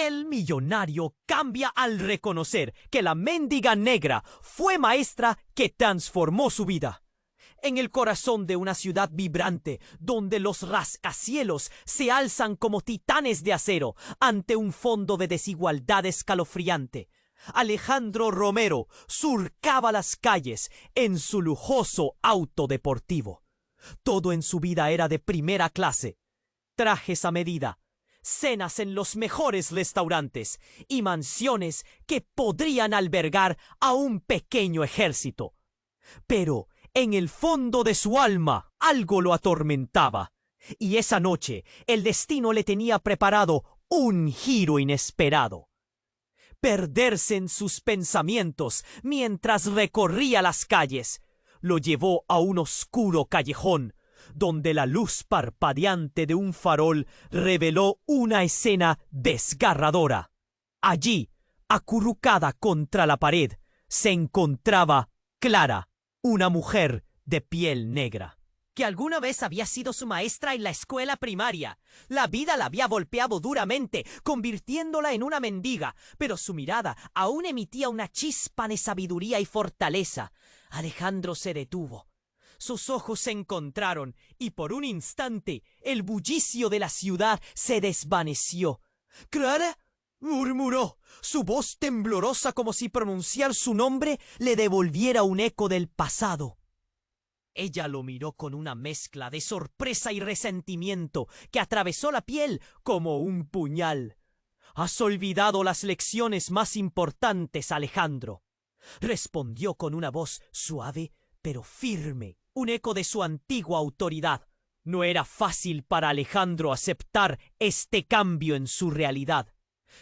El millonario cambia al reconocer que la mendiga negra fue maestra que transformó su vida. En el corazón de una ciudad vibrante, donde los rascacielos se alzan como titanes de acero ante un fondo de desigualdad escalofriante, Alejandro Romero surcaba las calles en su lujoso auto deportivo. Todo en su vida era de primera clase. Trajes a medida, cenas en los mejores restaurantes y mansiones que podrían albergar a un pequeño ejército. Pero en el fondo de su alma algo lo atormentaba, y esa noche el destino le tenía preparado un giro inesperado. Perderse en sus pensamientos mientras recorría las calles lo llevó a un oscuro callejón, donde la luz parpadeante de un farol reveló una escena desgarradora. Allí, acurrucada contra la pared, se encontraba Clara, una mujer de piel negra, que alguna vez había sido su maestra en la escuela primaria. La vida la había golpeado duramente, convirtiéndola en una mendiga, pero su mirada aún emitía una chispa de sabiduría y fortaleza. Alejandro se detuvo. Sus ojos se encontraron y por un instante el bullicio de la ciudad se desvaneció. «¿Clara?», murmuró, su voz temblorosa como si pronunciar su nombre le devolviera un eco del pasado. Ella lo miró con una mezcla de sorpresa y resentimiento que atravesó la piel como un puñal. «¿Has olvidado las lecciones más importantes, Alejandro?», respondió con una voz suave pero firme, un eco de su antigua autoridad. No era fácil para Alejandro aceptar este cambio en su realidad.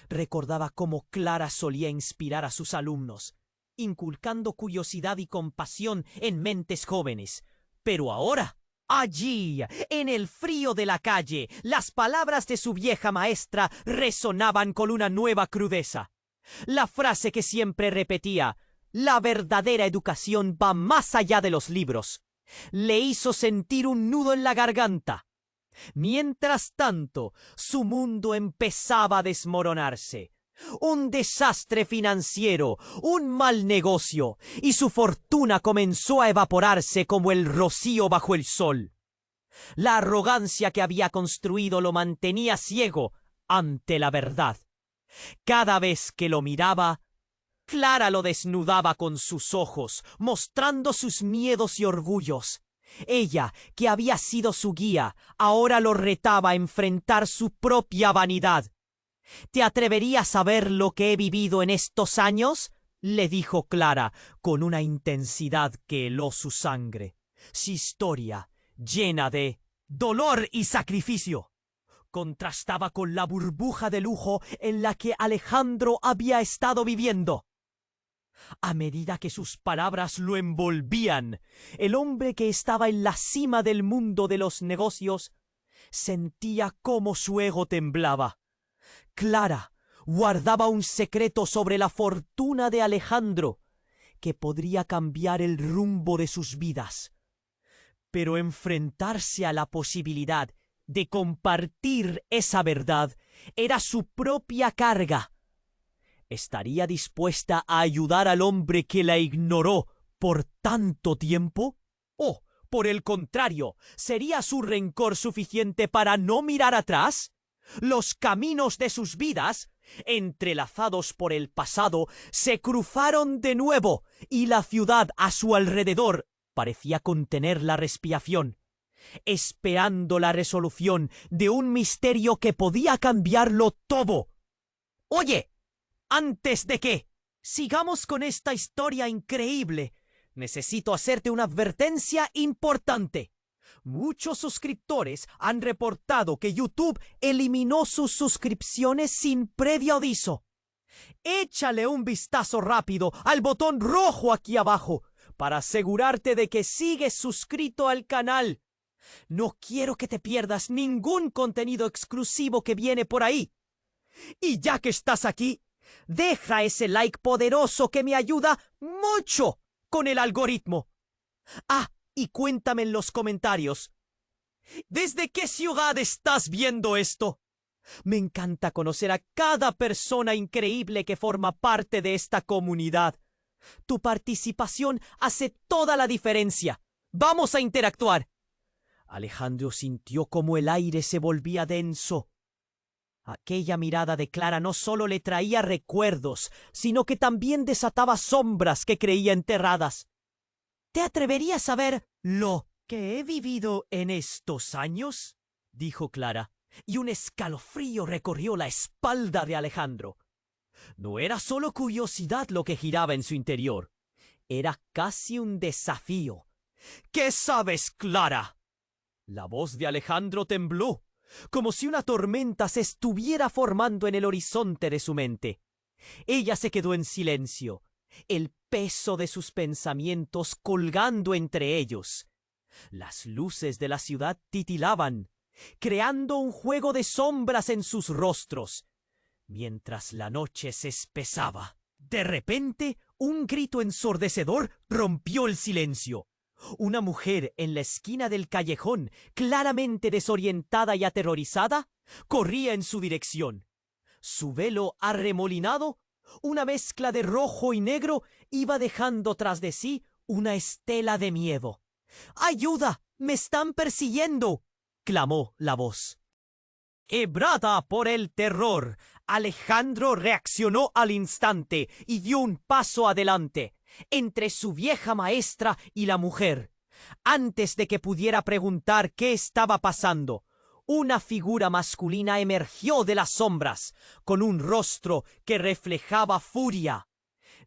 Recordaba cómo Clara solía inspirar a sus alumnos, inculcando curiosidad y compasión en mentes jóvenes. Pero ahora, allí, en el frío de la calle, las palabras de su vieja maestra resonaban con una nueva crudeza. La frase que siempre repetía, «La verdadera educación va más allá de los libros», le hizo sentir un nudo en la garganta. Mientras tanto, su mundo empezaba a desmoronarse. Un desastre financiero, un mal negocio, y su fortuna comenzó a evaporarse como el rocío bajo el sol. La arrogancia que había construido lo mantenía ciego ante la verdad. Cada vez que lo miraba, Clara lo desnudaba con sus ojos, mostrando sus miedos y orgullos. Ella, que había sido su guía, ahora lo retaba a enfrentar su propia vanidad. «¿Te atreverías a ver lo que he vivido en estos años?», le dijo Clara, con una intensidad que heló su sangre. Su historia, llena de dolor y sacrificio, contrastaba con la burbuja de lujo en la que Alejandro había estado viviendo. A medida que sus palabras lo envolvían, el hombre que estaba en la cima del mundo de los negocios sentía cómo su ego temblaba. Clara guardaba un secreto sobre la fortuna de Alejandro que podría cambiar el rumbo de sus vidas. Pero enfrentarse a la posibilidad de compartir esa verdad era su propia carga. ¿Estaría dispuesta a ayudar al hombre que la ignoró por tanto tiempo? ¿O, por el contrario, sería su rencor suficiente para no mirar atrás? Los caminos de sus vidas, entrelazados por el pasado, se cruzaron de nuevo, y la ciudad a su alrededor parecía contener la respiración, esperando la resolución de un misterio que podía cambiarlo todo. «Oye, antes de que sigamos con esta historia increíble, necesito hacerte una advertencia importante. Muchos suscriptores han reportado que YouTube eliminó sus suscripciones sin previo aviso. Échale un vistazo rápido al botón rojo aquí abajo para asegurarte de que sigues suscrito al canal. No quiero que te pierdas ningún contenido exclusivo que viene por ahí. Y ya que estás aquí, deja ese like poderoso que me ayuda mucho con el algoritmo. Ah, y cuéntame en los comentarios, ¿desde qué ciudad estás viendo esto? Me encanta conocer a cada persona increíble que forma parte de esta comunidad. Tu participación hace toda la diferencia. ¡Vamos a interactuar! Alejandro sintió como el aire se volvía denso. Aquella mirada de Clara no solo le traía recuerdos, sino que también desataba sombras que creía enterradas. ¿Te atreverías a ver lo que he vivido en estos años?, dijo Clara, y un escalofrío recorrió la espalda de Alejandro. No era solo curiosidad lo que giraba en su interior. Era casi un desafío. ¿Qué sabes, Clara? La voz de Alejandro tembló, como si una tormenta se estuviera formando en el horizonte de su mente. Ella se quedó en silencio, el peso de sus pensamientos colgando entre ellos. Las luces de la ciudad titilaban, creando un juego de sombras en sus rostros, mientras la noche se espesaba. De repente, un grito ensordecedor rompió el silencio. Una mujer en la esquina del callejón, claramente desorientada y aterrorizada, corría en su dirección. Su velo arremolinado, una mezcla de rojo y negro, iba dejando tras de sí una estela de miedo. ¡Ayuda! ¡Me están persiguiendo!, clamó la voz. Quebrada por el terror, Alejandro reaccionó al instante y dio un paso adelante, entre su vieja maestra y la mujer. Antes de que pudiera preguntar qué estaba pasando, una figura masculina emergió de las sombras, con un rostro que reflejaba furia.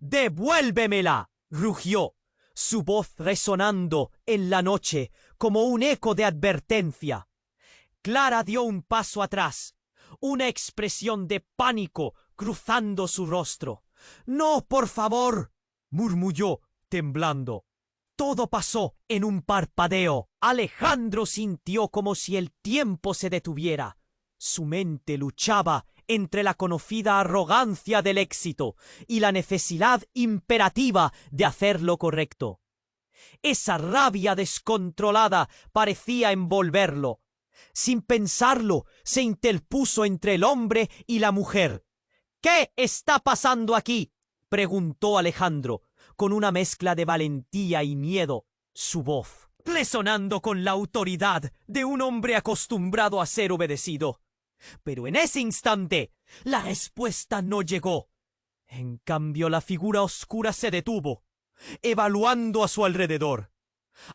«¡Devuélvemela!», rugió, su voz resonando en la noche como un eco de advertencia. Clara dio un paso atrás, una expresión de pánico cruzando su rostro. «¡No, por favor!», murmulló, temblando. Todo pasó en un parpadeo. Alejandro sintió como si el tiempo se detuviera. Su mente luchaba entre la conocida arrogancia del éxito y la necesidad imperativa de hacer lo correcto. Esa rabia descontrolada parecía envolverlo. Sin pensarlo, se interpuso entre el hombre y la mujer. «¿Qué está pasando aquí?», preguntó Alejandro, con una mezcla de valentía y miedo, su voz resonando con la autoridad de un hombre acostumbrado a ser obedecido. Pero en ese instante, la respuesta no llegó. En cambio, la figura oscura se detuvo, evaluando a su alrededor.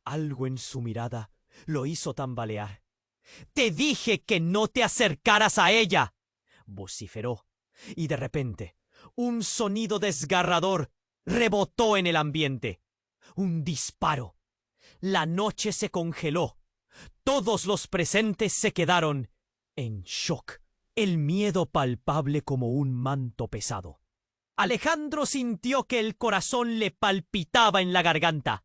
Algo en su mirada lo hizo tambalear. «Te dije que no te acercaras a ella», vociferó, y de repente, un sonido desgarrador rebotó en el ambiente. Un disparo. La noche se congeló. Todos los presentes se quedaron en shock, el miedo palpable como un manto pesado. Alejandro sintió que el corazón le palpitaba en la garganta.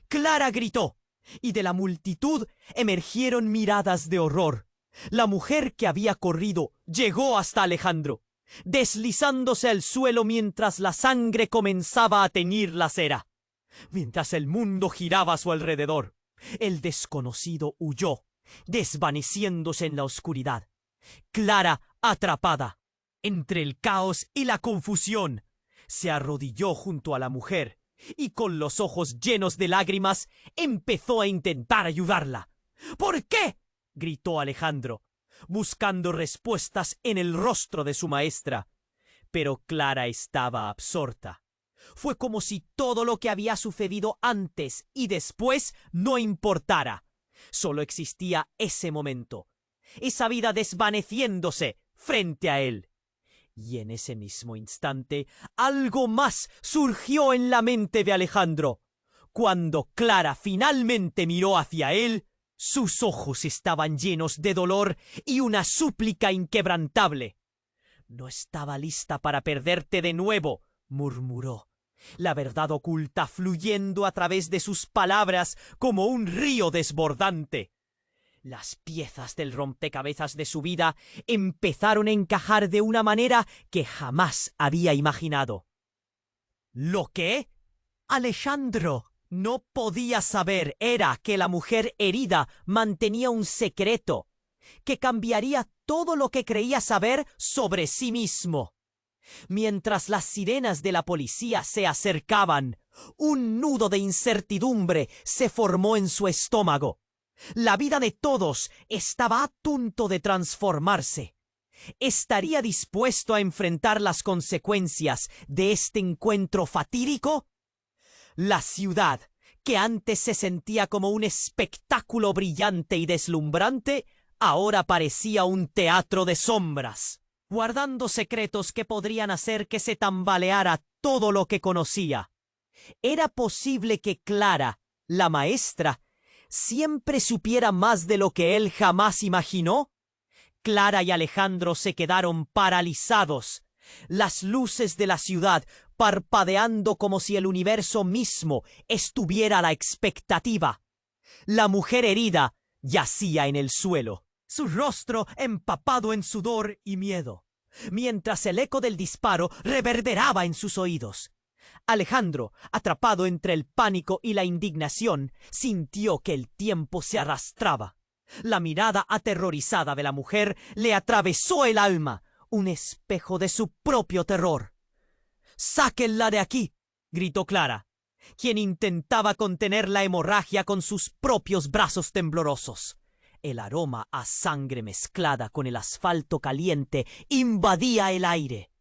Clara gritó, y de la multitud emergieron miradas de horror. La mujer que había corrido llegó hasta Alejandro, deslizándose al suelo mientras la sangre comenzaba a teñir la acera. Mientras el mundo giraba a su alrededor, el desconocido huyó, desvaneciéndose en la oscuridad. Clara, atrapada entre el caos y la confusión, se arrodilló junto a la mujer y con los ojos llenos de lágrimas empezó a intentar ayudarla. «¿Por qué?», gritó Alejandro, buscando respuestas en el rostro de su maestra. Pero Clara estaba absorta. Fue como si todo lo que había sucedido antes y después no importara. Solo existía ese momento, esa vida desvaneciéndose frente a él. Y en ese mismo instante, algo más surgió en la mente de Alejandro. Cuando Clara finalmente miró hacia él, sus ojos estaban llenos de dolor y una súplica inquebrantable. «No estaba lista para perderte de nuevo», murmuró, la verdad oculta fluyendo a través de sus palabras como un río desbordante. Las piezas del rompecabezas de su vida empezaron a encajar de una manera que jamás había imaginado. ¿Lo qué? Alejandro no podía saber era que la mujer herida mantenía un secreto que cambiaría todo lo que creía saber sobre sí mismo. Mientras las sirenas de la policía se acercaban, un nudo de incertidumbre se formó en su estómago. La vida de todos estaba a punto de transformarse. ¿Estaría dispuesto a enfrentar las consecuencias de este encuentro fatídico? La ciudad, que antes se sentía como un espectáculo brillante y deslumbrante, ahora parecía un teatro de sombras, guardando secretos que podrían hacer que se tambaleara todo lo que conocía. ¿Era posible que Clara, la maestra, siempre supiera más de lo que él jamás imaginó? Clara y Alejandro se quedaron paralizados, las luces de la ciudad parpadeando como si el universo mismo estuviera a la expectativa. La mujer herida yacía en el suelo, su rostro empapado en sudor y miedo, mientras el eco del disparo reverberaba en sus oídos. Alejandro, atrapado entre el pánico y la indignación, sintió que el tiempo se arrastraba. La mirada aterrorizada de la mujer le atravesó el alma, un espejo de su propio terror. «¡Sáquenla de aquí!», gritó Clara, quien intentaba contener la hemorragia con sus propios brazos temblorosos. El aroma a sangre mezclada con el asfalto caliente invadía el aire.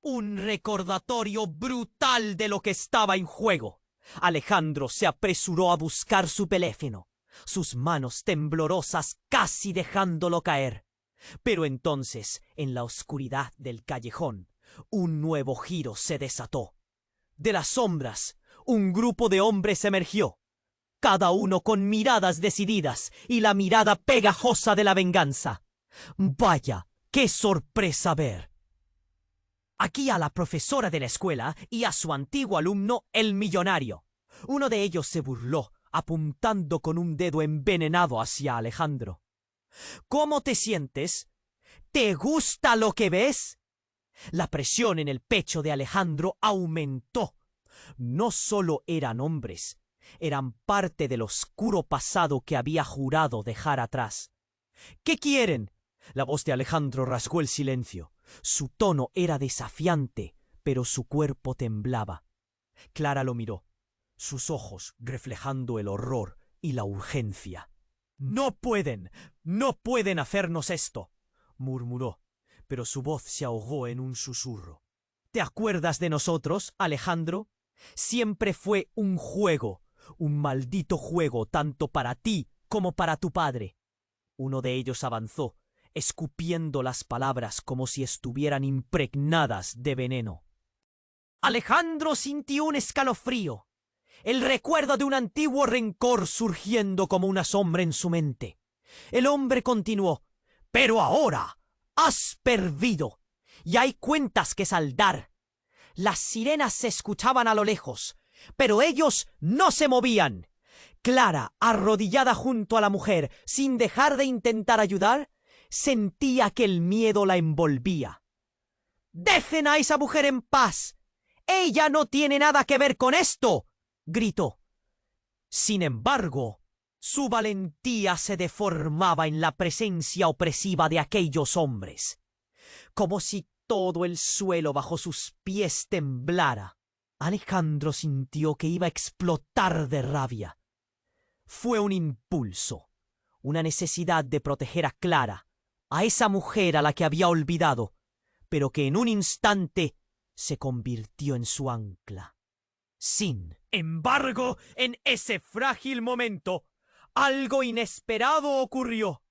Un recordatorio brutal de lo que estaba en juego. Alejandro se apresuró a buscar su teléfono, sus manos temblorosas casi dejándolo caer. Pero entonces, en la oscuridad del callejón, un nuevo giro se desató. De las sombras, un grupo de hombres emergió, cada uno con miradas decididas y la mirada pegajosa de la venganza. ¡Vaya, qué sorpresa ver! Aquí a la profesora de la escuela y a su antiguo alumno, el millonario. Uno de ellos se burló, apuntando con un dedo envenenado hacia Alejandro. ¿Cómo te sientes? ¿Te gusta lo que ves? La presión en el pecho de Alejandro aumentó. No solo eran hombres, eran parte del oscuro pasado que había jurado dejar atrás. ¿Qué quieren? La voz de Alejandro rasgó el silencio. Su tono era desafiante, pero su cuerpo temblaba. Clara lo miró, sus ojos reflejando el horror y la urgencia. «No pueden hacernos esto», murmuró, pero su voz se ahogó en un susurro. «¿Te acuerdas de nosotros, Alejandro? Siempre fue un juego, un maldito juego tanto para ti como para tu padre». Uno de ellos avanzó, escupiendo las palabras como si estuvieran impregnadas de veneno. Alejandro sintió un escalofrío, el recuerdo de un antiguo rencor surgiendo como una sombra en su mente. El hombre continuó: «Pero ahora has perdido y hay cuentas que saldar». Las sirenas se escuchaban a lo lejos, pero ellos no se movían. Clara, arrodillada junto a la mujer, sin dejar de intentar ayudar, sentía que el miedo la envolvía. «¡Dejen a esa mujer en paz! ¡Ella no tiene nada que ver con esto!», gritó. Sin embargo, su valentía se deformaba en la presencia opresiva de aquellos hombres, como si todo el suelo bajo sus pies temblara. Alejandro sintió que iba a explotar de rabia. Fue un impulso, una necesidad de proteger a Clara, a esa mujer a la que había olvidado, pero que en un instante se convirtió en su ancla. Sin embargo, en ese frágil momento, algo inesperado ocurrió.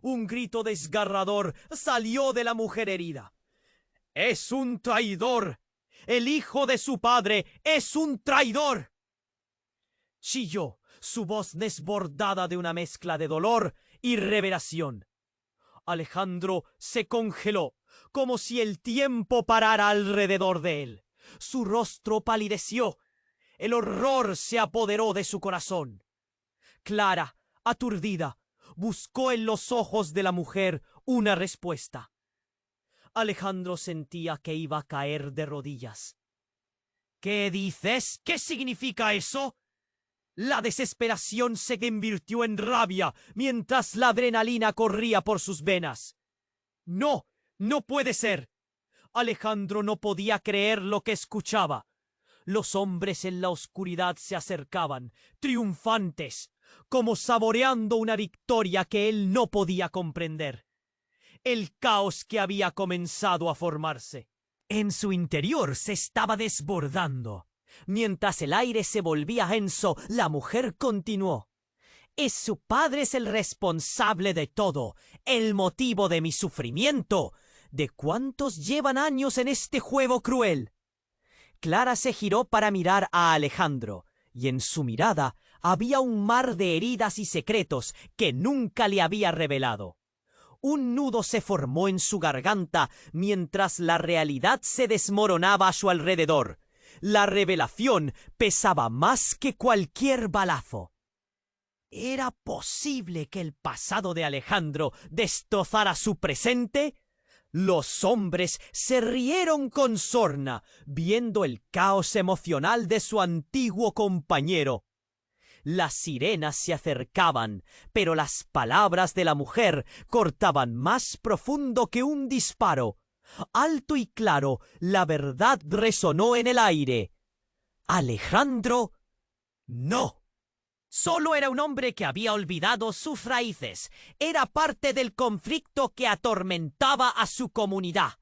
Un grito desgarrador salió de la mujer herida. «¡Es un traidor! ¡El hijo de su padre es un traidor!», chilló, su voz desbordada de una mezcla de dolor y revelación. Alejandro se congeló, como si el tiempo parara alrededor de él. Su rostro palideció. El horror se apoderó de su corazón. Clara, aturdida, buscó en los ojos de la mujer una respuesta. Alejandro sentía que iba a caer de rodillas. «¿Qué dices? ¿Qué significa eso?». La desesperación se convirtió en rabia mientras la adrenalina corría por sus venas. No, no puede ser. Alejandro no podía creer lo que escuchaba. Los hombres en la oscuridad se acercaban, triunfantes, como saboreando una victoria que él no podía comprender. El caos que había comenzado a formarse en su interior se estaba desbordando. Mientras el aire se volvía denso, la mujer continuó. Su padre es el responsable de todo, el motivo de mi sufrimiento. ¿De cuántos llevan años en este juego cruel? Clara se giró para mirar a Alejandro, y en su mirada había un mar de heridas y secretos que nunca le había revelado. Un nudo se formó en su garganta mientras la realidad se desmoronaba a su alrededor. La revelación pesaba más que cualquier balazo. ¿Era posible que el pasado de Alejandro destrozara su presente? Los hombres se rieron con sorna, viendo el caos emocional de su antiguo compañero. Las sirenas se acercaban, pero las palabras de la mujer cortaban más profundo que un disparo. Alto y claro, la verdad resonó en el aire. Alejandro, no. Solo era un hombre que había olvidado sus raíces. Era parte del conflicto que atormentaba a su comunidad.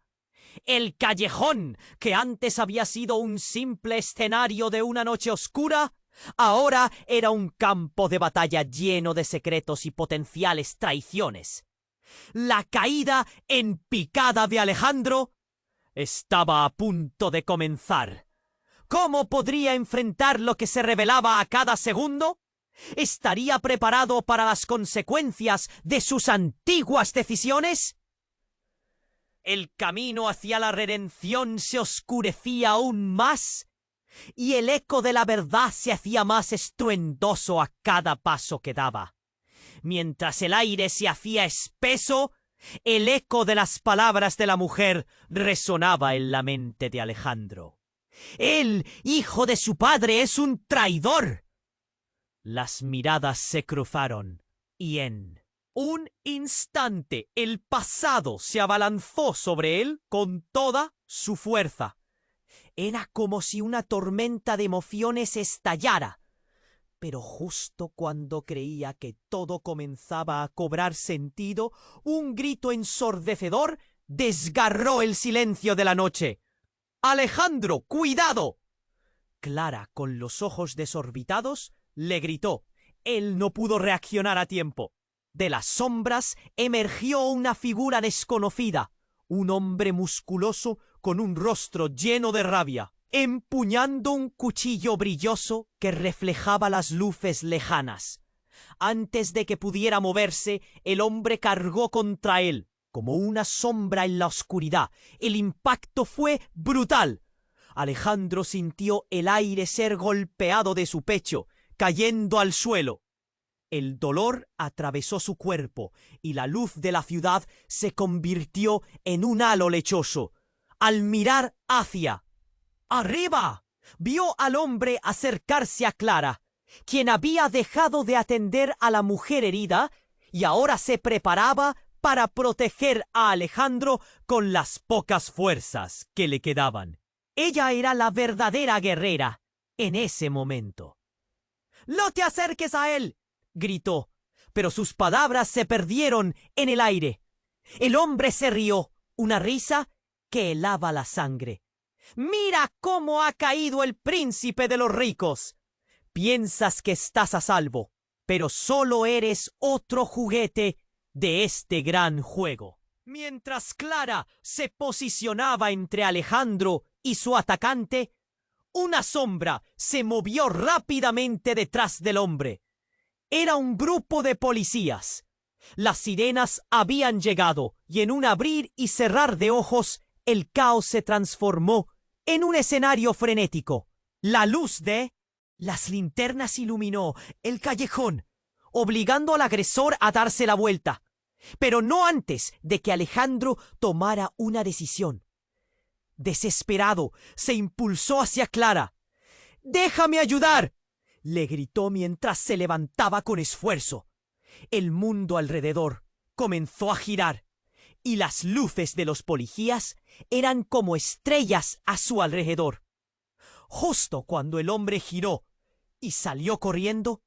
El callejón, que antes había sido un simple escenario de una noche oscura, ahora era un campo de batalla lleno de secretos y potenciales traiciones. La caída en picada de Alejandro estaba a punto de comenzar. ¿Cómo podría enfrentar lo que se revelaba a cada segundo? ¿Estaría preparado para las consecuencias de sus antiguas decisiones? El camino hacia la redención se oscurecía aún más, y el eco de la verdad se hacía más estruendoso a cada paso que daba. Mientras el aire se hacía espeso, el eco de las palabras de la mujer resonaba en la mente de Alejandro. «El hijo de su padre es un traidor». Las miradas se cruzaron, y en un instante el pasado se abalanzó sobre él con toda su fuerza. Era como si una tormenta de emociones estallara. Pero justo cuando creía que todo comenzaba a cobrar sentido, un grito ensordecedor desgarró el silencio de la noche. «¡Alejandro, cuidado!». Clara, con los ojos desorbitados, le gritó. Él no pudo reaccionar a tiempo. De las sombras emergió una figura desconocida, un hombre musculoso con un rostro lleno de rabia, empuñando un cuchillo brilloso que reflejaba las luces lejanas. Antes de que pudiera moverse, el hombre cargó contra él, como una sombra en la oscuridad. El impacto fue brutal. Alejandro sintió el aire ser golpeado de su pecho, cayendo al suelo. El dolor atravesó su cuerpo y la luz de la ciudad se convirtió en un halo lechoso. Al mirar hacia arriba, vio al hombre acercarse a Clara, quien había dejado de atender a la mujer herida y ahora se preparaba para proteger a Alejandro con las pocas fuerzas que le quedaban. Ella era la verdadera guerrera en ese momento. «¡No te acerques a él!», gritó, pero sus palabras se perdieron en el aire. El hombre se rió, una risa que helaba la sangre. «¡Mira cómo ha caído el príncipe de los ricos! Piensas que estás a salvo, pero solo eres otro juguete de este gran juego». Mientras Clara se posicionaba entre Alejandro y su atacante, una sombra se movió rápidamente detrás del hombre. Era un grupo de policías. Las sirenas habían llegado y en un abrir y cerrar de ojos el caos se transformó en un escenario frenético. La luz de las linternas iluminó el callejón, obligando al agresor a darse la vuelta, pero no antes de que Alejandro tomara una decisión. Desesperado, se impulsó hacia Clara. «¡Déjame ayudar!», le gritó mientras se levantaba con esfuerzo. El mundo alrededor comenzó a girar, y las luces de los policías eran como estrellas a su alrededor. Justo cuando el hombre giró y salió corriendo,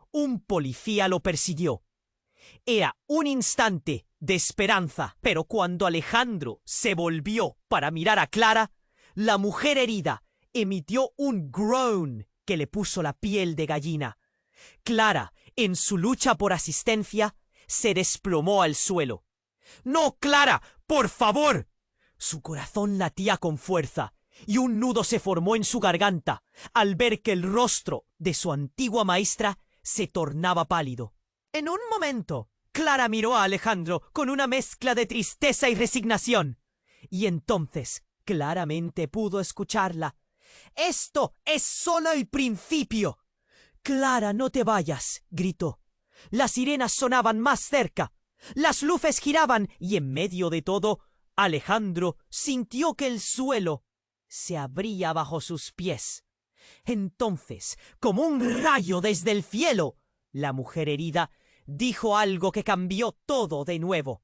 un policía lo persiguió. Era un instante de esperanza, pero cuando Alejandro se volvió para mirar a Clara, la mujer herida emitió un groan que le puso la piel de gallina. Clara, en su lucha por asistencia, se desplomó al suelo. ¡No, Clara! ¡Por favor! Su corazón latía con fuerza y un nudo se formó en su garganta al ver que el rostro de su antigua maestra se tornaba pálido. En un momento, Clara miró a Alejandro con una mezcla de tristeza y resignación. Y entonces, claramente pudo escucharla. «¡Esto es solo el principio!» «Clara, no te vayas», gritó. Las sirenas sonaban más cerca. Las luces giraban y en medio de todo, Alejandro sintió que el suelo se abría bajo sus pies. Entonces, como un rayo desde el cielo, la mujer herida dijo algo que cambió todo de nuevo.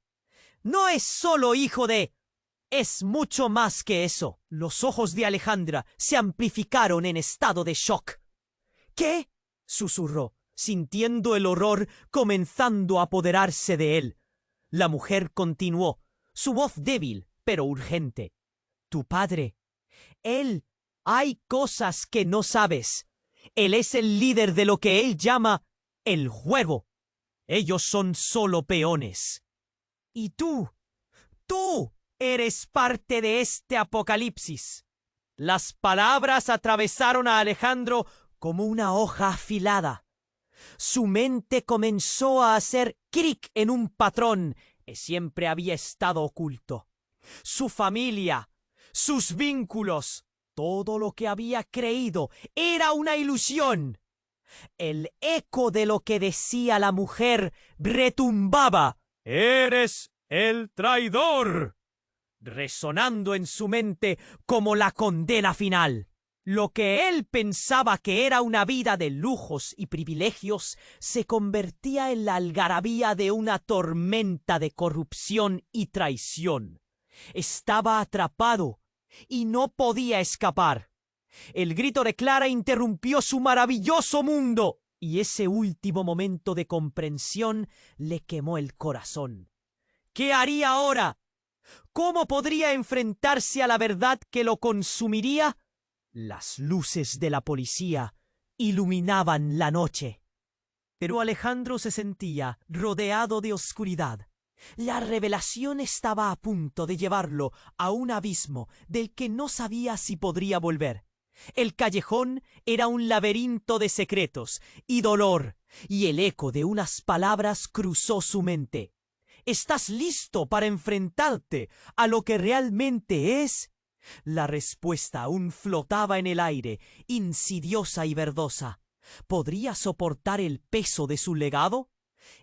«No es solo hijo de... es mucho más que eso». Los ojos de Alejandra se amplificaron en estado de shock. «¿Qué?», susurró, sintiendo el horror comenzando a apoderarse de él. La mujer continuó, su voz débil, pero urgente. «Tu padre. Él. Hay cosas que no sabes. Él es el líder de lo que él llama el juego. Ellos son solo peones. Y tú eres parte de este apocalipsis». Las palabras atravesaron a Alejandro como una hoja afilada. Su mente comenzó a hacer clic en un patrón que siempre había estado oculto. Su familia, sus vínculos, todo lo que había creído era una ilusión. El eco de lo que decía la mujer retumbaba. «¡Eres el traidor!», resonando en su mente como la condena final. Lo que él pensaba que era una vida de lujos y privilegios se convertía en la algarabía de una tormenta de corrupción y traición. Estaba atrapado y no podía escapar. El grito de Clara interrumpió su maravilloso mundo y ese último momento de comprensión le quemó el corazón. ¿Qué haría ahora? ¿Cómo podría enfrentarse a la verdad que lo consumiría? Las luces de la policía iluminaban la noche. Pero Alejandro se sentía rodeado de oscuridad. La revelación estaba a punto de llevarlo a un abismo del que no sabía si podría volver. El callejón era un laberinto de secretos y dolor, y el eco de unas palabras cruzó su mente. ¿Estás listo para enfrentarte a lo que realmente es? La respuesta aún flotaba en el aire, insidiosa y verdosa. ¿Podría soportar el peso de su legado?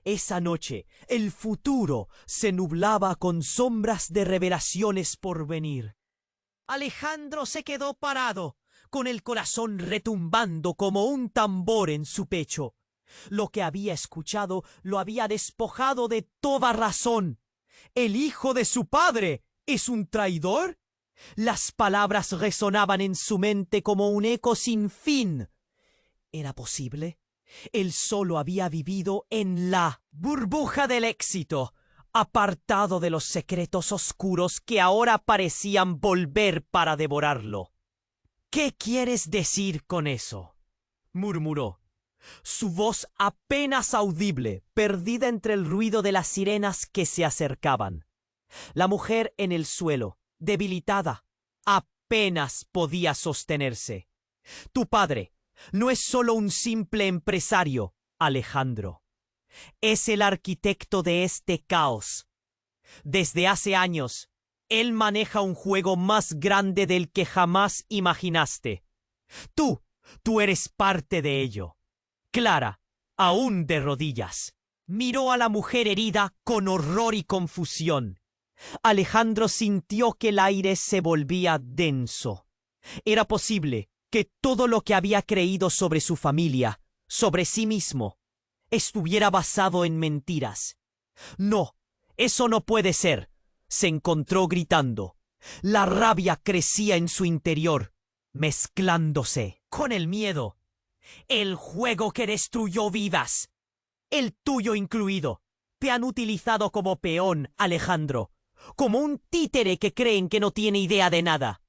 Esa noche, el futuro se nublaba con sombras de revelaciones por venir. Alejandro se quedó parado, con el corazón retumbando como un tambor en su pecho. Lo que había escuchado lo había despojado de toda razón. ¿El hijo de su padre es un traidor? Las palabras resonaban en su mente como un eco sin fin. ¿Era posible? Él solo había vivido en la burbuja del éxito, apartado de los secretos oscuros que ahora parecían volver para devorarlo. «¿Qué quieres decir con eso?», murmuró, su voz apenas audible, perdida entre el ruido de las sirenas que se acercaban. La mujer en el suelo, debilitada, apenas podía sostenerse. «Tu padre no es solo un simple empresario, Alejandro. Es el arquitecto de este caos. Desde hace años, él maneja un juego más grande del que jamás imaginaste. Tú eres parte de ello». Clara, aún de rodillas, miró a la mujer herida con horror y confusión. Alejandro sintió que el aire se volvía denso. Era posible que todo lo que había creído sobre su familia, sobre sí mismo, estuviera basado en mentiras. No, eso no puede ser. se encontró gritando. La rabia crecía en su interior, mezclándose con el miedo. El juego que destruyó vidas, el tuyo incluido, te han utilizado como peón, Alejandro, como un títere que creen que no tiene idea de nada.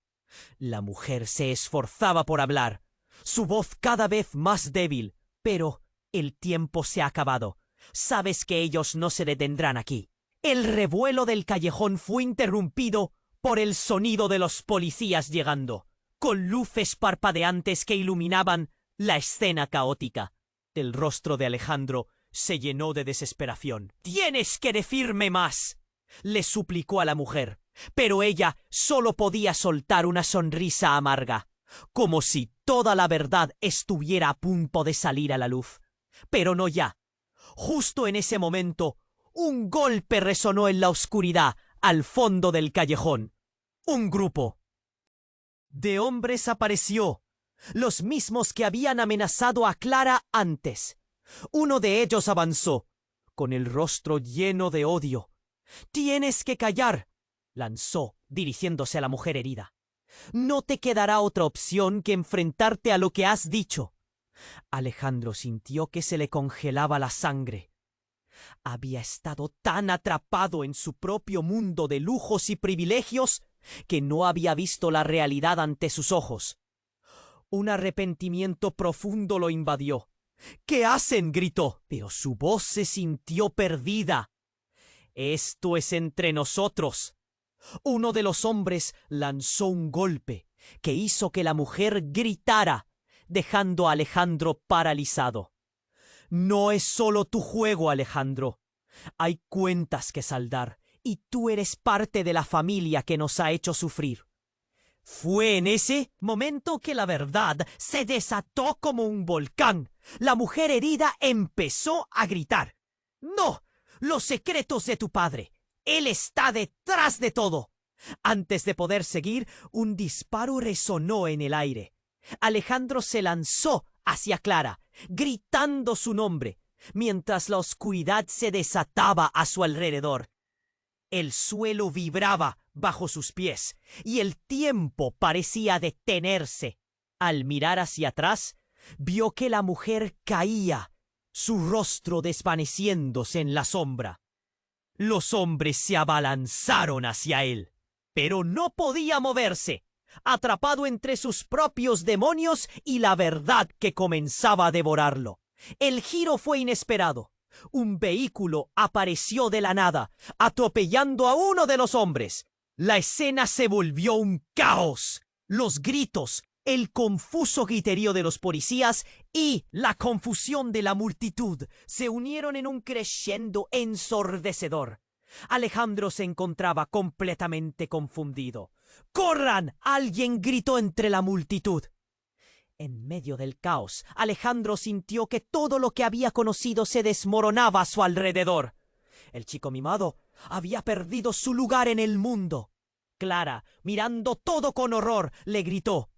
La mujer se esforzaba por hablar, su voz cada vez más débil, pero el tiempo se ha acabado. Sabes que ellos no se detendrán aquí. El revuelo del callejón fue interrumpido por el sonido de los policías llegando, con luces parpadeantes que iluminaban la escena caótica. El rostro de Alejandro se llenó de desesperación. «¡Tienes que decirme más!», le suplicó a la mujer, pero ella solo podía soltar una sonrisa amarga, como si toda la verdad estuviera a punto de salir a la luz. Pero no ya. Justo en ese momento, un golpe resonó en la oscuridad al fondo del callejón. Un grupo de hombres apareció, los mismos que habían amenazado a Clara antes. Uno de ellos avanzó, con el rostro lleno de odio. «Tienes que callar», lanzó, dirigiéndose a la mujer herida. «No te quedará otra opción que enfrentarte a lo que has dicho». Alejandro sintió que se le congelaba la sangre. Había estado tan atrapado en su propio mundo de lujos y privilegios que no había visto la realidad ante sus ojos. Un arrepentimiento profundo lo invadió. «¿Qué hacen?», gritó, pero su voz se sintió perdida. «Esto es entre nosotros». Uno de los hombres lanzó un golpe que hizo que la mujer gritara, dejando a Alejandro paralizado. «No es solo tu juego, Alejandro. Hay cuentas que saldar, y tú eres parte de la familia que nos ha hecho sufrir». Fue en ese momento que la verdad se desató como un volcán. La mujer herida empezó a gritar. «¡No! ¡Los secretos de tu padre! Él está detrás de todo». Antes de poder seguir, un disparo resonó en el aire. Alejandro se lanzó hacia Clara, gritando su nombre, mientras la oscuridad se desataba a su alrededor. El suelo vibraba bajo sus pies y el tiempo parecía detenerse. Al mirar hacia atrás, vio que la mujer caía, su rostro desvaneciéndose en la sombra. Los hombres se abalanzaron hacia él, pero no podía moverse, atrapado entre sus propios demonios y la verdad que comenzaba a devorarlo. El giro fue inesperado. Un vehículo apareció de la nada, atropellando a uno de los hombres. La escena se volvió un caos. Los gritos, el confuso griterío de los policías y la confusión de la multitud se unieron en un crescendo ensordecedor. Alejandro se encontraba completamente confundido. «¡Corran!», alguien gritó entre la multitud. En medio del caos, Alejandro sintió que todo lo que había conocido se desmoronaba a su alrededor. El chico mimado había perdido su lugar en el mundo. Clara, mirando todo con horror, le gritó: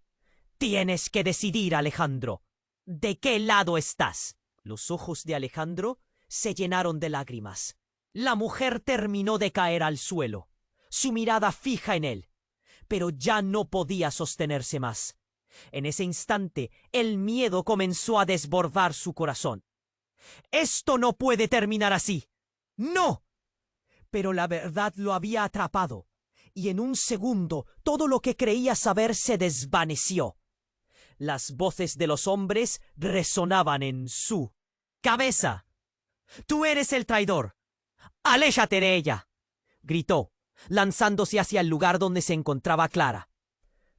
«Tienes que decidir, Alejandro. ¿De qué lado estás?». Los ojos de Alejandro se llenaron de lágrimas. La mujer terminó de caer al suelo, su mirada fija en él, pero ya no podía sostenerse más. En ese instante, el miedo comenzó a desbordar su corazón. «Esto no puede terminar así. ¡No!». Pero la verdad lo había atrapado, y en un segundo todo lo que creía saber se desvaneció. Las voces de los hombres resonaban en su cabeza. «¡Tú eres el traidor! ¡Aléjate de ella!», gritó, lanzándose hacia el lugar donde se encontraba Clara.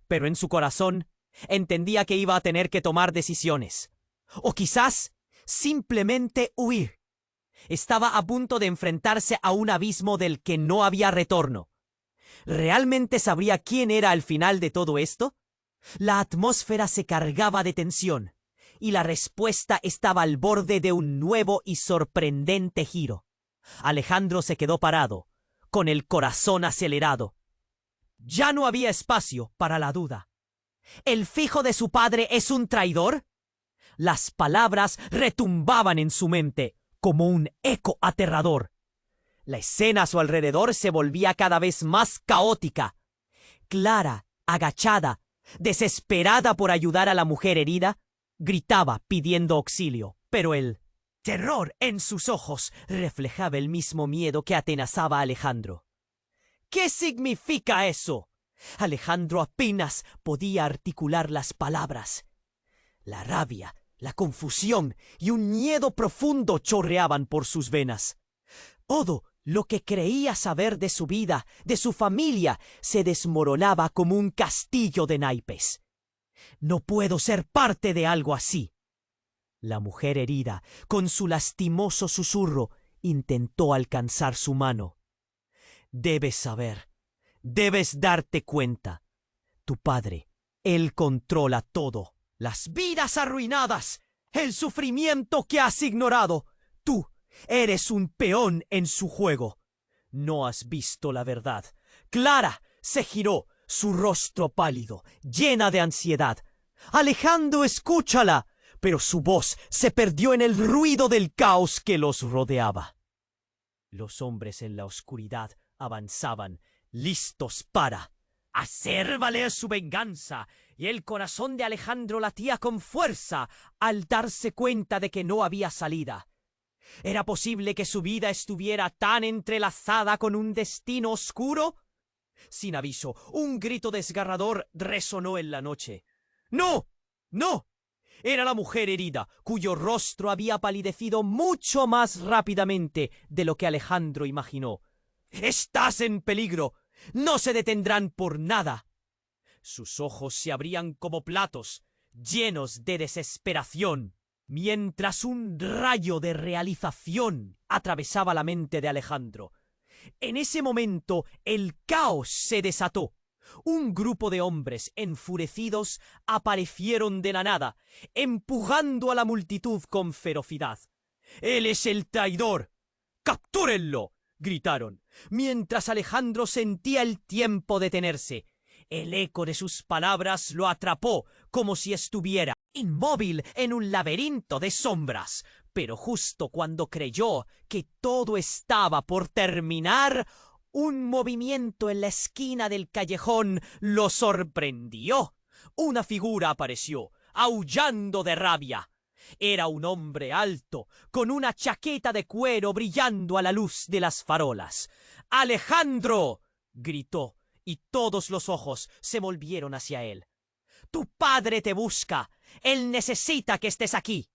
Pero en su corazón entendía que iba a tener que tomar decisiones. O quizás simplemente huir. Estaba a punto de enfrentarse a un abismo del que no había retorno. ¿Realmente sabría quién era al final de todo esto? La atmósfera se cargaba de tensión, y la respuesta estaba al borde de un nuevo y sorprendente giro. Alejandro se quedó parado, con el corazón acelerado. Ya no había espacio para la duda. ¿El fijo de su padre es un traidor? Las palabras retumbaban en su mente como un eco aterrador. La escena a su alrededor se volvía cada vez más caótica. Clara, agachada, desesperada por ayudar a la mujer herida, gritaba pidiendo auxilio, pero el terror en sus ojos reflejaba el mismo miedo que atenazaba a Alejandro. ¿Qué significa eso? Alejandro apenas podía articular las palabras. La rabia, la confusión y un miedo profundo chorreaban por sus venas. Todo lo que creía saber de su vida, de su familia, se desmoronaba como un castillo de naipes. No puedo ser parte de algo así. La mujer herida, con su lastimoso susurro, intentó alcanzar su mano. Debes saber, debes darte cuenta. Tu padre, él controla todo. Las vidas arruinadas, el sufrimiento que has ignorado. Tú eres un peón en su juego. No has visto la verdad. Clara se giró, su rostro pálido, llena de ansiedad. Alejandro, escúchala. Pero su voz se perdió en el ruido del caos que los rodeaba. Los hombres en la oscuridad avanzaban, listos para hacer valer su venganza, y el corazón de Alejandro latía con fuerza al darse cuenta de que no había salida. ¿Era posible que su vida estuviera tan entrelazada con un destino oscuro? Sin aviso, un grito desgarrador resonó en la noche. ¡No! ¡No! Era la mujer herida, cuyo rostro había palidecido mucho más rápidamente de lo que Alejandro imaginó. ¡Estás en peligro! ¡No se detendrán por nada! Sus ojos se abrían como platos, llenos de desesperación, mientras un rayo de realización atravesaba la mente de Alejandro. En ese momento el caos se desató. Un grupo de hombres enfurecidos aparecieron de la nada, empujando a la multitud con ferocidad. ¡Él es el traidor! ¡Captúrenlo!, gritaron, mientras Alejandro sentía el tiempo detenerse. El eco de sus palabras lo atrapó como si estuviera inmóvil en un laberinto de sombras. Pero justo cuando creyó que todo estaba por terminar, un movimiento en la esquina del callejón lo sorprendió. Una figura apareció, aullando de rabia. Era un hombre alto, con una chaqueta de cuero brillando a la luz de las farolas. ¡Alejandro!, gritó, y todos los ojos se volvieron hacia él. ¡Tu padre te busca! ¡Él necesita que estés aquí!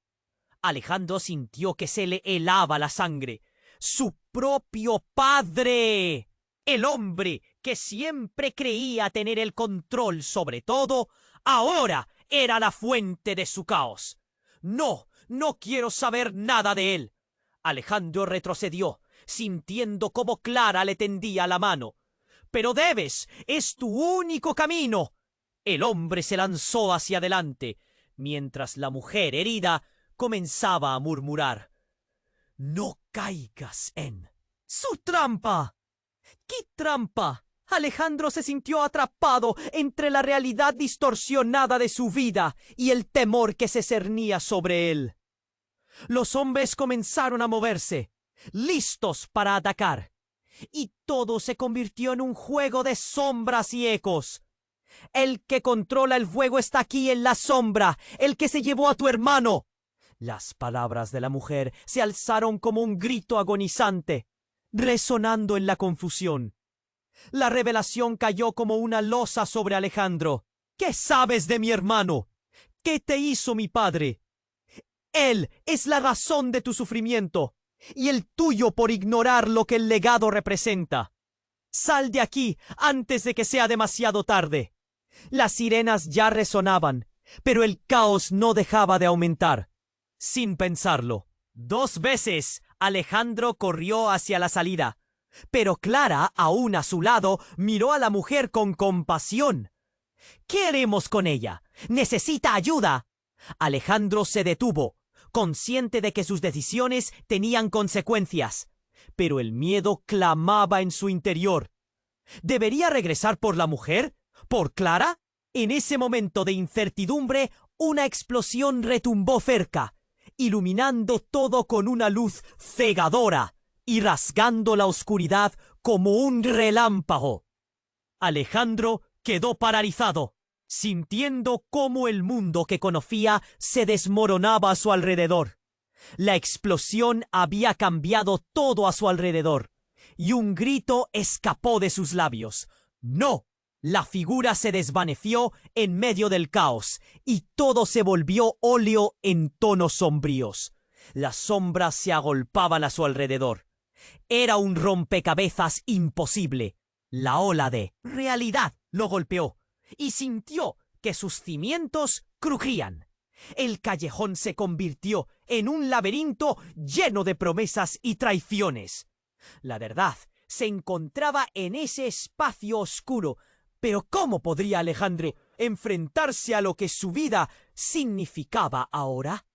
Alejandro sintió que se le helaba la sangre. ¡Su propio padre! El hombre que siempre creía tener el control sobre todo, ahora era la fuente de su caos. ¡No! ¡No quiero saber nada de él! Alejandro retrocedió, sintiendo cómo Clara le tendía la mano. ¡Pero debes! ¡Es tu único camino! El hombre se lanzó hacia adelante, mientras la mujer herida comenzaba a murmurar. «No caigas en su trampa». ¿Qué trampa? Alejandro se sintió atrapado entre la realidad distorsionada de su vida y el temor que se cernía sobre él. Los hombres comenzaron a moverse, listos para atacar, y todo se convirtió en un juego de sombras y ecos. El que controla el fuego está aquí en la sombra, el que se llevó a tu hermano. Las palabras de la mujer se alzaron como un grito agonizante, resonando en la confusión. La revelación cayó como una losa sobre Alejandro. ¿Qué sabes de mi hermano? ¿Qué te hizo mi padre? Él es la razón de tu sufrimiento, y el tuyo por ignorar lo que el legado representa. Sal de aquí antes de que sea demasiado tarde. Las sirenas ya resonaban, pero el caos no dejaba de aumentar. Sin pensarlo, 2 veces Alejandro corrió hacia la salida, pero Clara, aún a su lado, miró a la mujer con compasión. ¿Qué haremos con ella? ¡Necesita ayuda! Alejandro se detuvo, consciente de que sus decisiones tenían consecuencias, pero el miedo clamaba en su interior. ¿Debería regresar por la mujer? ¿Por Clara? En ese momento de incertidumbre, una explosión retumbó cerca, iluminando todo con una luz cegadora, y rasgando la oscuridad como un relámpago. Alejandro quedó paralizado, sintiendo cómo el mundo que conocía se desmoronaba a su alrededor. La explosión había cambiado todo a su alrededor, y un grito escapó de sus labios. ¡No! La figura se desvaneció en medio del caos, y todo se volvió óleo en tonos sombríos. Las sombras se agolpaban a su alrededor. Era un rompecabezas imposible. La ola de realidad lo golpeó, y sintió que sus cimientos crujían. El callejón se convirtió en un laberinto lleno de promesas y traiciones. La verdad se encontraba en ese espacio oscuro, pero ¿cómo podría Alejandro enfrentarse a lo que su vida significaba ahora?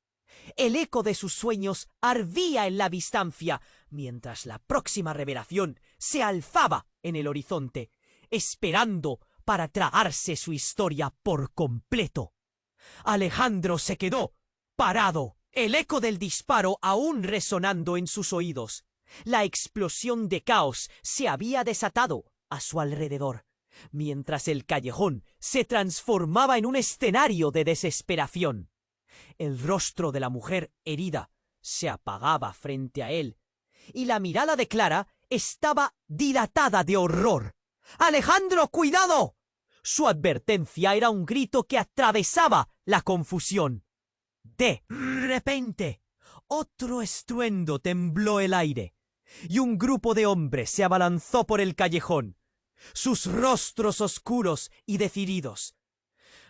El eco de sus sueños ardía en la distancia, mientras la próxima revelación se alzaba en el horizonte, esperando para tragarse su historia por completo. Alejandro se quedó parado, el eco del disparo aún resonando en sus oídos. La explosión de caos se había desatado a su alrededor, mientras el callejón se transformaba en un escenario de desesperación. El rostro de la mujer herida se apagaba frente a él, y la mirada de Clara estaba dilatada de horror. ¡Alejandro, cuidado! Su advertencia era un grito que atravesaba la confusión. De repente, otro estruendo tembló el aire, y un grupo de hombres se abalanzó por el callejón, sus rostros oscuros y decididos.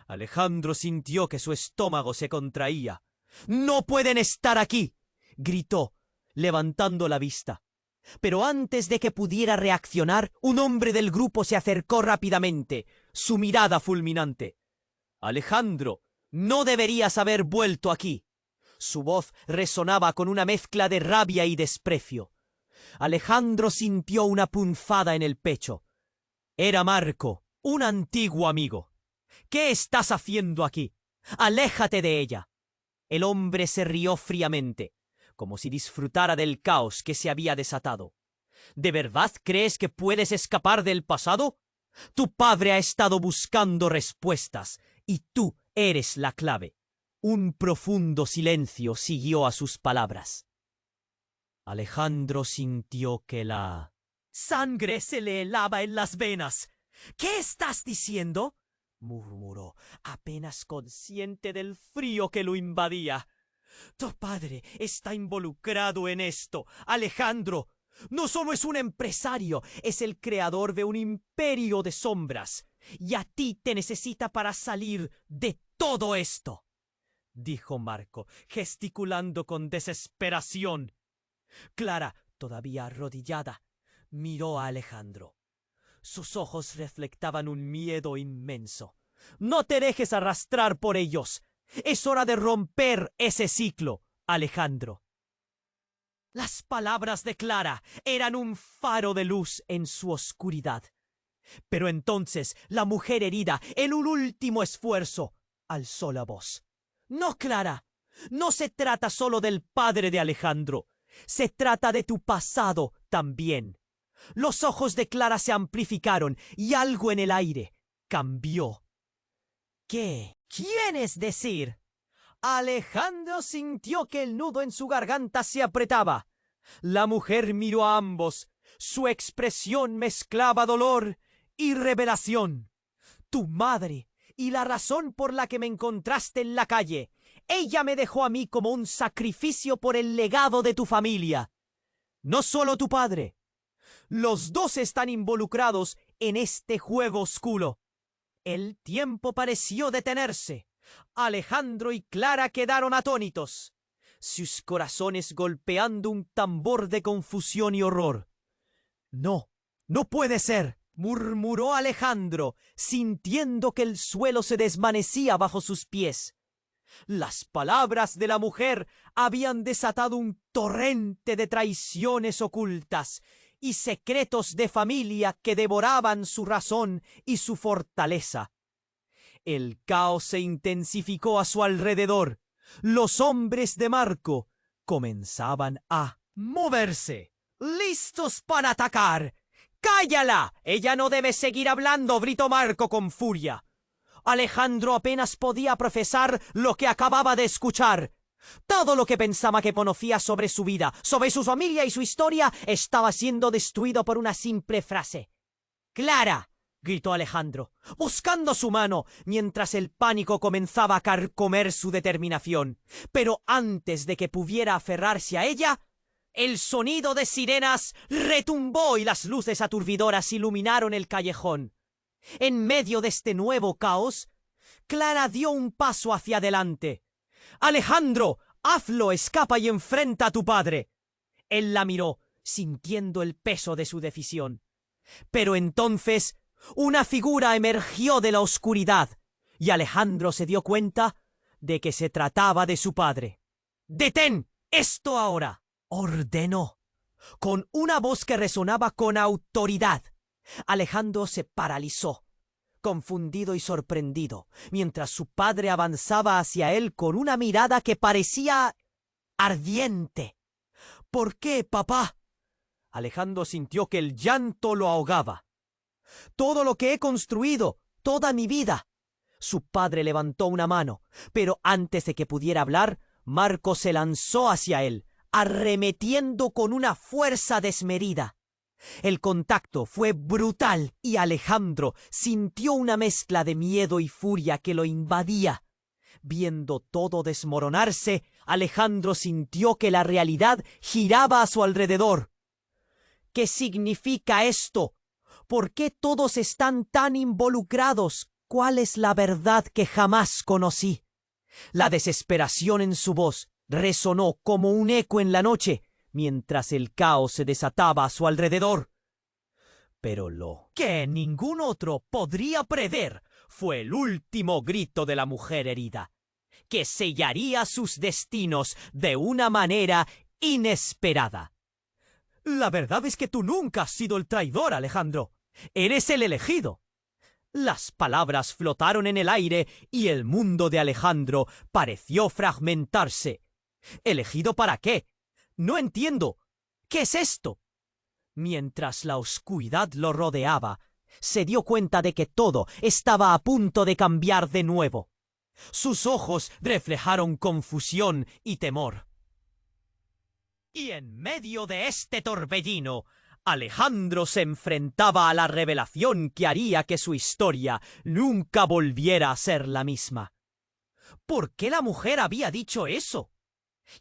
Alejandro sintió que su estómago se contraía. «¡No pueden estar aquí!», gritó, levantando la vista. Pero antes de que pudiera reaccionar, un hombre del grupo se acercó rápidamente, su mirada fulminante. «Alejandro, no deberías haber vuelto aquí». Su voz resonaba con una mezcla de rabia y desprecio. Alejandro sintió una punzada en el pecho. Era Marco, un antiguo amigo. «¿Qué estás haciendo aquí? Aléjate de ella». El hombre se rió fríamente, como si disfrutara del caos que se había desatado. ¿De verdad crees que puedes escapar del pasado? Tu padre ha estado buscando respuestas, y tú eres la clave. Un profundo silencio siguió a sus palabras. Alejandro sintió que la sangre se le helaba en las venas. «¿Qué estás diciendo?», murmuró, apenas consciente del frío que lo invadía. «Tu padre está involucrado en esto, Alejandro. No solo es un empresario, es el creador de un imperio de sombras. Y a ti te necesita para salir de todo esto», dijo Marco, gesticulando con desesperación. Clara, todavía arrodillada, miró a Alejandro. Sus ojos reflectaban un miedo inmenso. «No te dejes arrastrar por ellos. Es hora de romper ese ciclo, Alejandro». Las palabras de Clara eran un faro de luz en su oscuridad. Pero entonces la mujer herida, en un último esfuerzo, alzó la voz. «No, Clara, no se trata solo del padre de Alejandro. Se trata de tu pasado también». Los ojos de Clara se amplificaron y algo en el aire cambió. «¿Qué quieres decir?». Alejandro sintió que el nudo en su garganta se apretaba. La mujer miró a ambos. Su expresión mezclaba dolor y revelación. «Tu madre y la razón por la que me encontraste en la calle. Ella me dejó a mí como un sacrificio por el legado de tu familia. No solo tu padre. Los dos están involucrados en este juego oscuro». El tiempo pareció detenerse. Alejandro y Clara quedaron atónitos, sus corazones golpeando un tambor de confusión y horror. «No, no puede ser», murmuró Alejandro, sintiendo que el suelo se desvanecía bajo sus pies. Las palabras de la mujer habían desatado un torrente de traiciones ocultas y secretos de familia que devoraban su razón y su fortaleza. El caos se intensificó a su alrededor. Los hombres de Marco comenzaban a moverse. ¡Listos para atacar! ¡Cállala! Ella no debe seguir hablando, gritó Marco con furia. Alejandro apenas podía profesar lo que acababa de escuchar. Todo lo que pensaba que conocía sobre su vida, sobre su familia y su historia, estaba siendo destruido por una simple frase. ¡Clara!, gritó Alejandro, buscando su mano, mientras el pánico comenzaba a carcomer su determinación. Pero antes de que pudiera aferrarse a ella, el sonido de sirenas retumbó y las luces aturdidoras iluminaron el callejón. En medio de este nuevo caos, Clara dio un paso hacia adelante. «Alejandro, hazlo, escapa y enfrenta a tu padre». Él la miró, sintiendo el peso de su decisión. Pero entonces una figura emergió de la oscuridad y Alejandro se dio cuenta de que se trataba de su padre. «¡Detén esto ahora!», ordenó, con una voz que resonaba con autoridad. Alejandro se paralizó, confundido y sorprendido, mientras su padre avanzaba hacia él con una mirada que parecía ardiente. «¿Por qué, papá?». Alejandro sintió que el llanto lo ahogaba. «Todo lo que he construido, toda mi vida». Su padre levantó una mano, pero antes de que pudiera hablar, Marco se lanzó hacia él, arremetiendo con una fuerza desmedida. El contacto fue brutal y Alejandro sintió una mezcla de miedo y furia que lo invadía. Viendo todo desmoronarse, Alejandro sintió que la realidad giraba a su alrededor. ¿Qué significa esto? ¿Por qué todos están tan involucrados? ¿Cuál es la verdad que jamás conocí? La desesperación en su voz resonó como un eco en la noche, mientras el caos se desataba a su alrededor. Pero lo que ningún otro podría prever fue el último grito de la mujer herida, que sellaría sus destinos de una manera inesperada. «La verdad es que tú nunca has sido el traidor, Alejandro. Eres el elegido». Las palabras flotaron en el aire y el mundo de Alejandro pareció fragmentarse. ¿Elegido para qué? No entiendo. ¿Qué es esto? Mientras la oscuridad lo rodeaba, se dio cuenta de que todo estaba a punto de cambiar de nuevo. Sus ojos reflejaron confusión y temor. Y en medio de este torbellino, Alejandro se enfrentaba a la revelación que haría que su historia nunca volviera a ser la misma. ¿Por qué la mujer había dicho eso?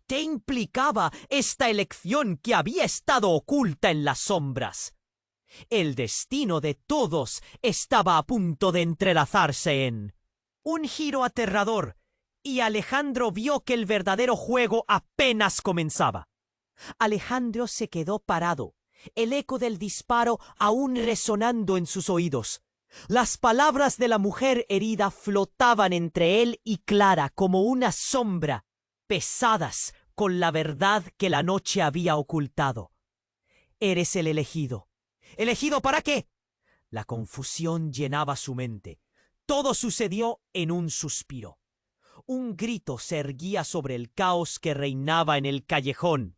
¿Qué implicaba esta elección que había estado oculta en las sombras? El destino de todos estaba a punto de entrelazarse en un giro aterrador, y Alejandro vio que el verdadero juego apenas comenzaba. Alejandro se quedó parado, el eco del disparo aún resonando en sus oídos. Las palabras de la mujer herida flotaban entre él y Clara como una sombra, pesadas con la verdad que la noche había ocultado. «Eres el elegido». ¿Elegido para qué? La confusión llenaba su mente. Todo sucedió en un suspiro. Un grito se erguía sobre el caos que reinaba en el callejón.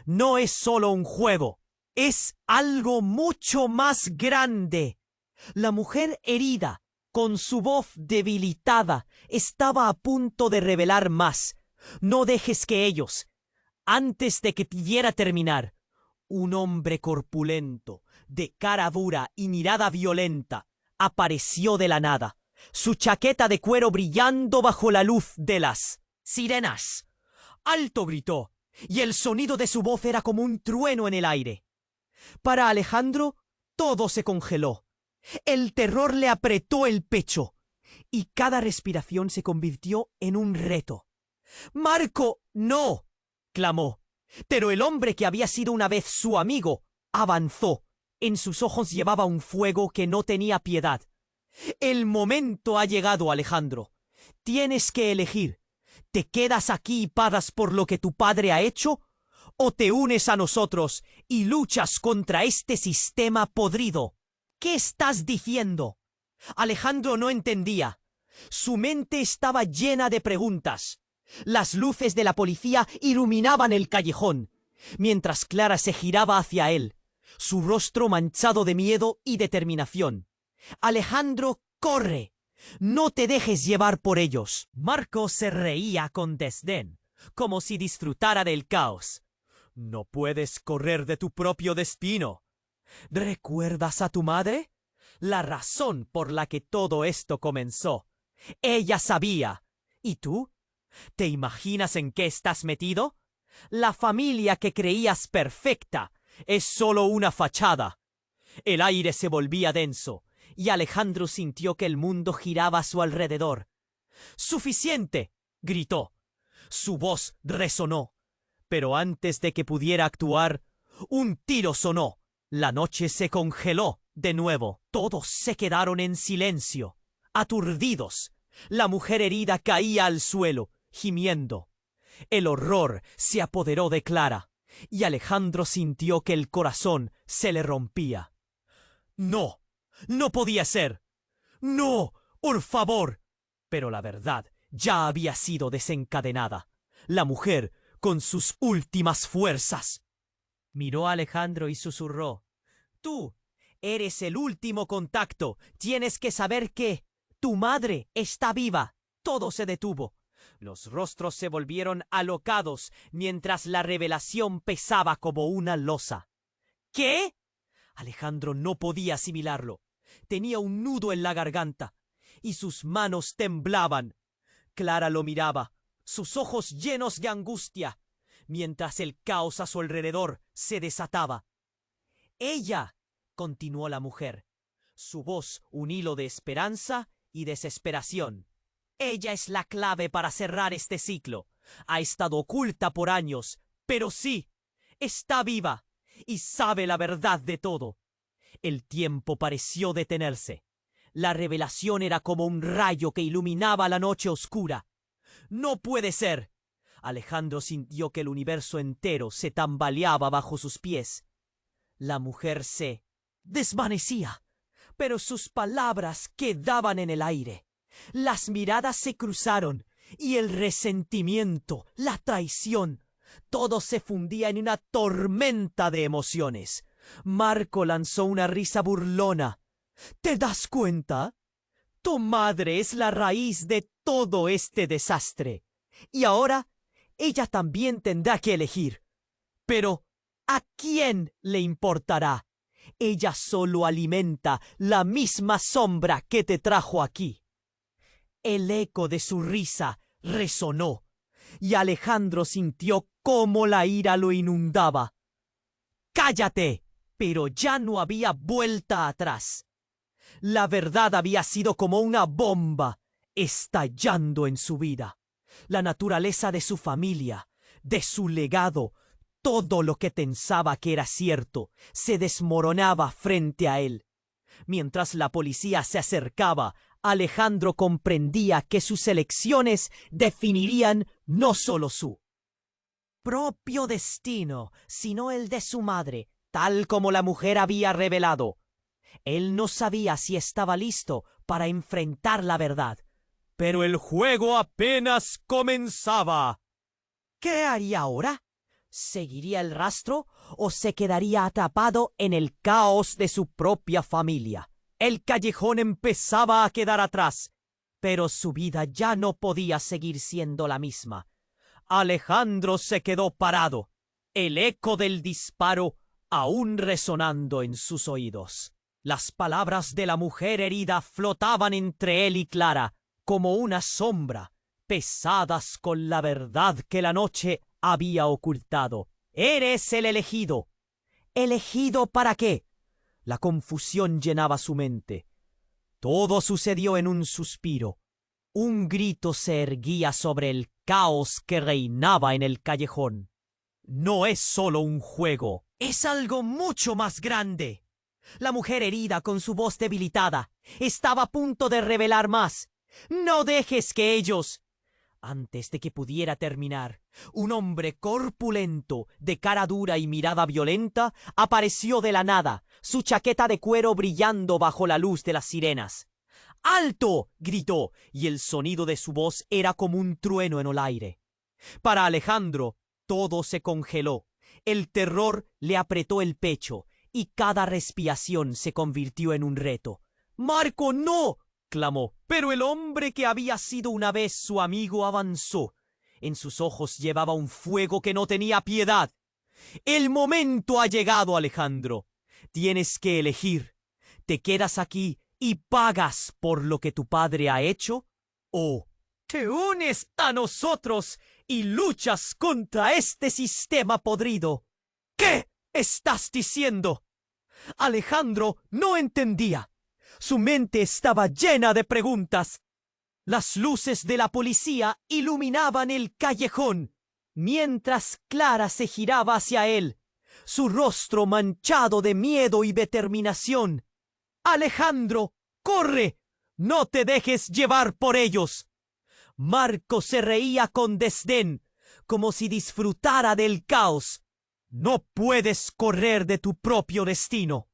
«No es solo un juego, es algo mucho más grande». La mujer herida, con su voz debilitada, estaba a punto de revelar más. «No dejes que ellos». Antes de que pudiera terminar, un hombre corpulento, de cara dura y mirada violenta, apareció de la nada, su chaqueta de cuero brillando bajo la luz de las sirenas. «¡Alto!», gritó, y el sonido de su voz era como un trueno en el aire. Para Alejandro, todo se congeló. El terror le apretó el pecho, y cada respiración se convirtió en un reto. «¡Marco, no!», clamó. Pero el hombre que había sido una vez su amigo avanzó. En sus ojos llevaba un fuego que no tenía piedad. «El momento ha llegado, Alejandro. Tienes que elegir. ¿Te quedas aquí y pagas por lo que tu padre ha hecho? ¿O te unes a nosotros y luchas contra este sistema podrido?» «¿Qué estás diciendo?». Alejandro no entendía. Su mente estaba llena de preguntas. Las luces de la policía iluminaban el callejón, mientras Clara se giraba hacia él, su rostro manchado de miedo y determinación. «Alejandro, corre. No te dejes llevar por ellos». Marco se reía con desdén, como si disfrutara del caos. «No puedes correr de tu propio destino. ¿Recuerdas a tu madre? La razón por la que todo esto comenzó. Ella sabía. ¿Y tú? ¿Te imaginas en qué estás metido? La familia que creías perfecta es solo una fachada». El aire se volvía denso, y Alejandro sintió que el mundo giraba a su alrededor. «¡Suficiente!», gritó. Su voz resonó, pero antes de que pudiera actuar, un tiro sonó. La noche se congeló de nuevo. Todos se quedaron en silencio, aturdidos. La mujer herida caía al suelo, gimiendo. El horror se apoderó de Clara, y Alejandro sintió que el corazón se le rompía. «No, no podía ser. No, por favor». Pero la verdad ya había sido desencadenada. La mujer con sus últimas fuerzas. Miró a Alejandro y susurró: «Tú eres el último contacto. Tienes que saber que tu madre está viva». Todo se detuvo. Los rostros se volvieron alocados mientras la revelación pesaba como una losa. ¿Qué? Alejandro no podía asimilarlo. Tenía un nudo en la garganta y sus manos temblaban. Clara lo miraba, sus ojos llenos de angustia, mientras el caos a su alrededor se desataba. «Ella», continuó la mujer, su voz un hilo de esperanza y desesperación. «Ella es la clave para cerrar este ciclo. Ha estado oculta por años, pero sí, está viva y sabe la verdad de todo». El tiempo pareció detenerse. La revelación era como un rayo que iluminaba la noche oscura. «¡No puede ser!». Alejandro sintió que el universo entero se tambaleaba bajo sus pies. La mujer se desvanecía, pero sus palabras quedaban en el aire. Las miradas se cruzaron y el resentimiento, la traición, todo se fundía en una tormenta de emociones. Marco lanzó una risa burlona. «¿Te das cuenta? Tu madre es la raíz de todo este desastre. Y ahora ella también tendrá que elegir. Pero ¿a quién le importará? Ella solo alimenta la misma sombra que te trajo aquí». El eco de su risa resonó, y Alejandro sintió cómo la ira lo inundaba. «¡Cállate!». Pero ya no había vuelta atrás. La verdad había sido como una bomba estallando en su vida. La naturaleza de su familia, de su legado, todo lo que pensaba que era cierto, se desmoronaba frente a él. Mientras la policía se acercaba, Alejandro comprendía que sus elecciones definirían no solo su propio destino, sino el de su madre, tal como la mujer había revelado. Él no sabía si estaba listo para enfrentar la verdad. Pero el juego apenas comenzaba. ¿Qué haría ahora? ¿Seguiría el rastro o se quedaría atrapado en el caos de su propia familia? El callejón empezaba a quedar atrás, pero su vida ya no podía seguir siendo la misma. Alejandro se quedó parado, el eco del disparo aún resonando en sus oídos. Las palabras de la mujer herida flotaban entre él y Clara, como una sombra, pesadas con la verdad que la noche había ocultado. «Eres el elegido». ¿Elegido para qué? La confusión llenaba su mente. Todo sucedió en un suspiro. Un grito se erguía sobre el caos que reinaba en el callejón. «No es solo un juego, es algo mucho más grande». La mujer herida, con su voz debilitada, estaba a punto de revelar más. «No dejes que ellos...». Antes de que pudiera terminar, un hombre corpulento, de cara dura y mirada violenta, apareció de la nada, su chaqueta de cuero brillando bajo la luz de las sirenas. «¡Alto!», gritó, y el sonido de su voz era como un trueno en el aire. Para Alejandro, todo se congeló. El terror le apretó el pecho y cada respiración se convirtió en un reto. «¡Marco, no!», clamó, pero el hombre que había sido una vez su amigo avanzó. En sus ojos llevaba un fuego que no tenía piedad. «El momento ha llegado, Alejandro. Tienes que elegir. ¿Te quedas aquí y pagas por lo que tu padre ha hecho? ¿O te unes a nosotros y luchas contra este sistema podrido?» «¿Qué estás diciendo?». Alejandro no entendía. Su mente estaba llena de preguntas. Las luces de la policía iluminaban el callejón, mientras Clara se giraba hacia él, su rostro manchado de miedo y determinación. «Alejandro, corre, no te dejes llevar por ellos». Marco se reía con desdén, como si disfrutara del caos. «No puedes correr de tu propio destino.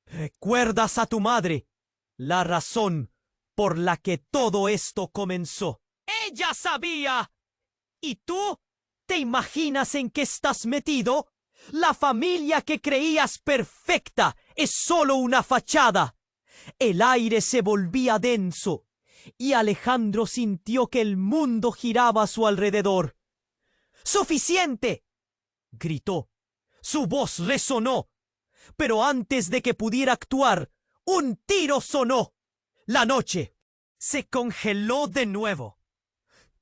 ¿Recuerdas a tu madre? La razón por la que todo esto comenzó. ¡Ella sabía! ¿Y tú? ¿Te imaginas en qué estás metido? La familia que creías perfecta es solo una fachada». El aire se volvía denso y Alejandro sintió que el mundo giraba a su alrededor. «¡Suficiente!», gritó. Su voz resonó, pero antes de que pudiera actuar, un tiro sonó. La noche se congeló de nuevo.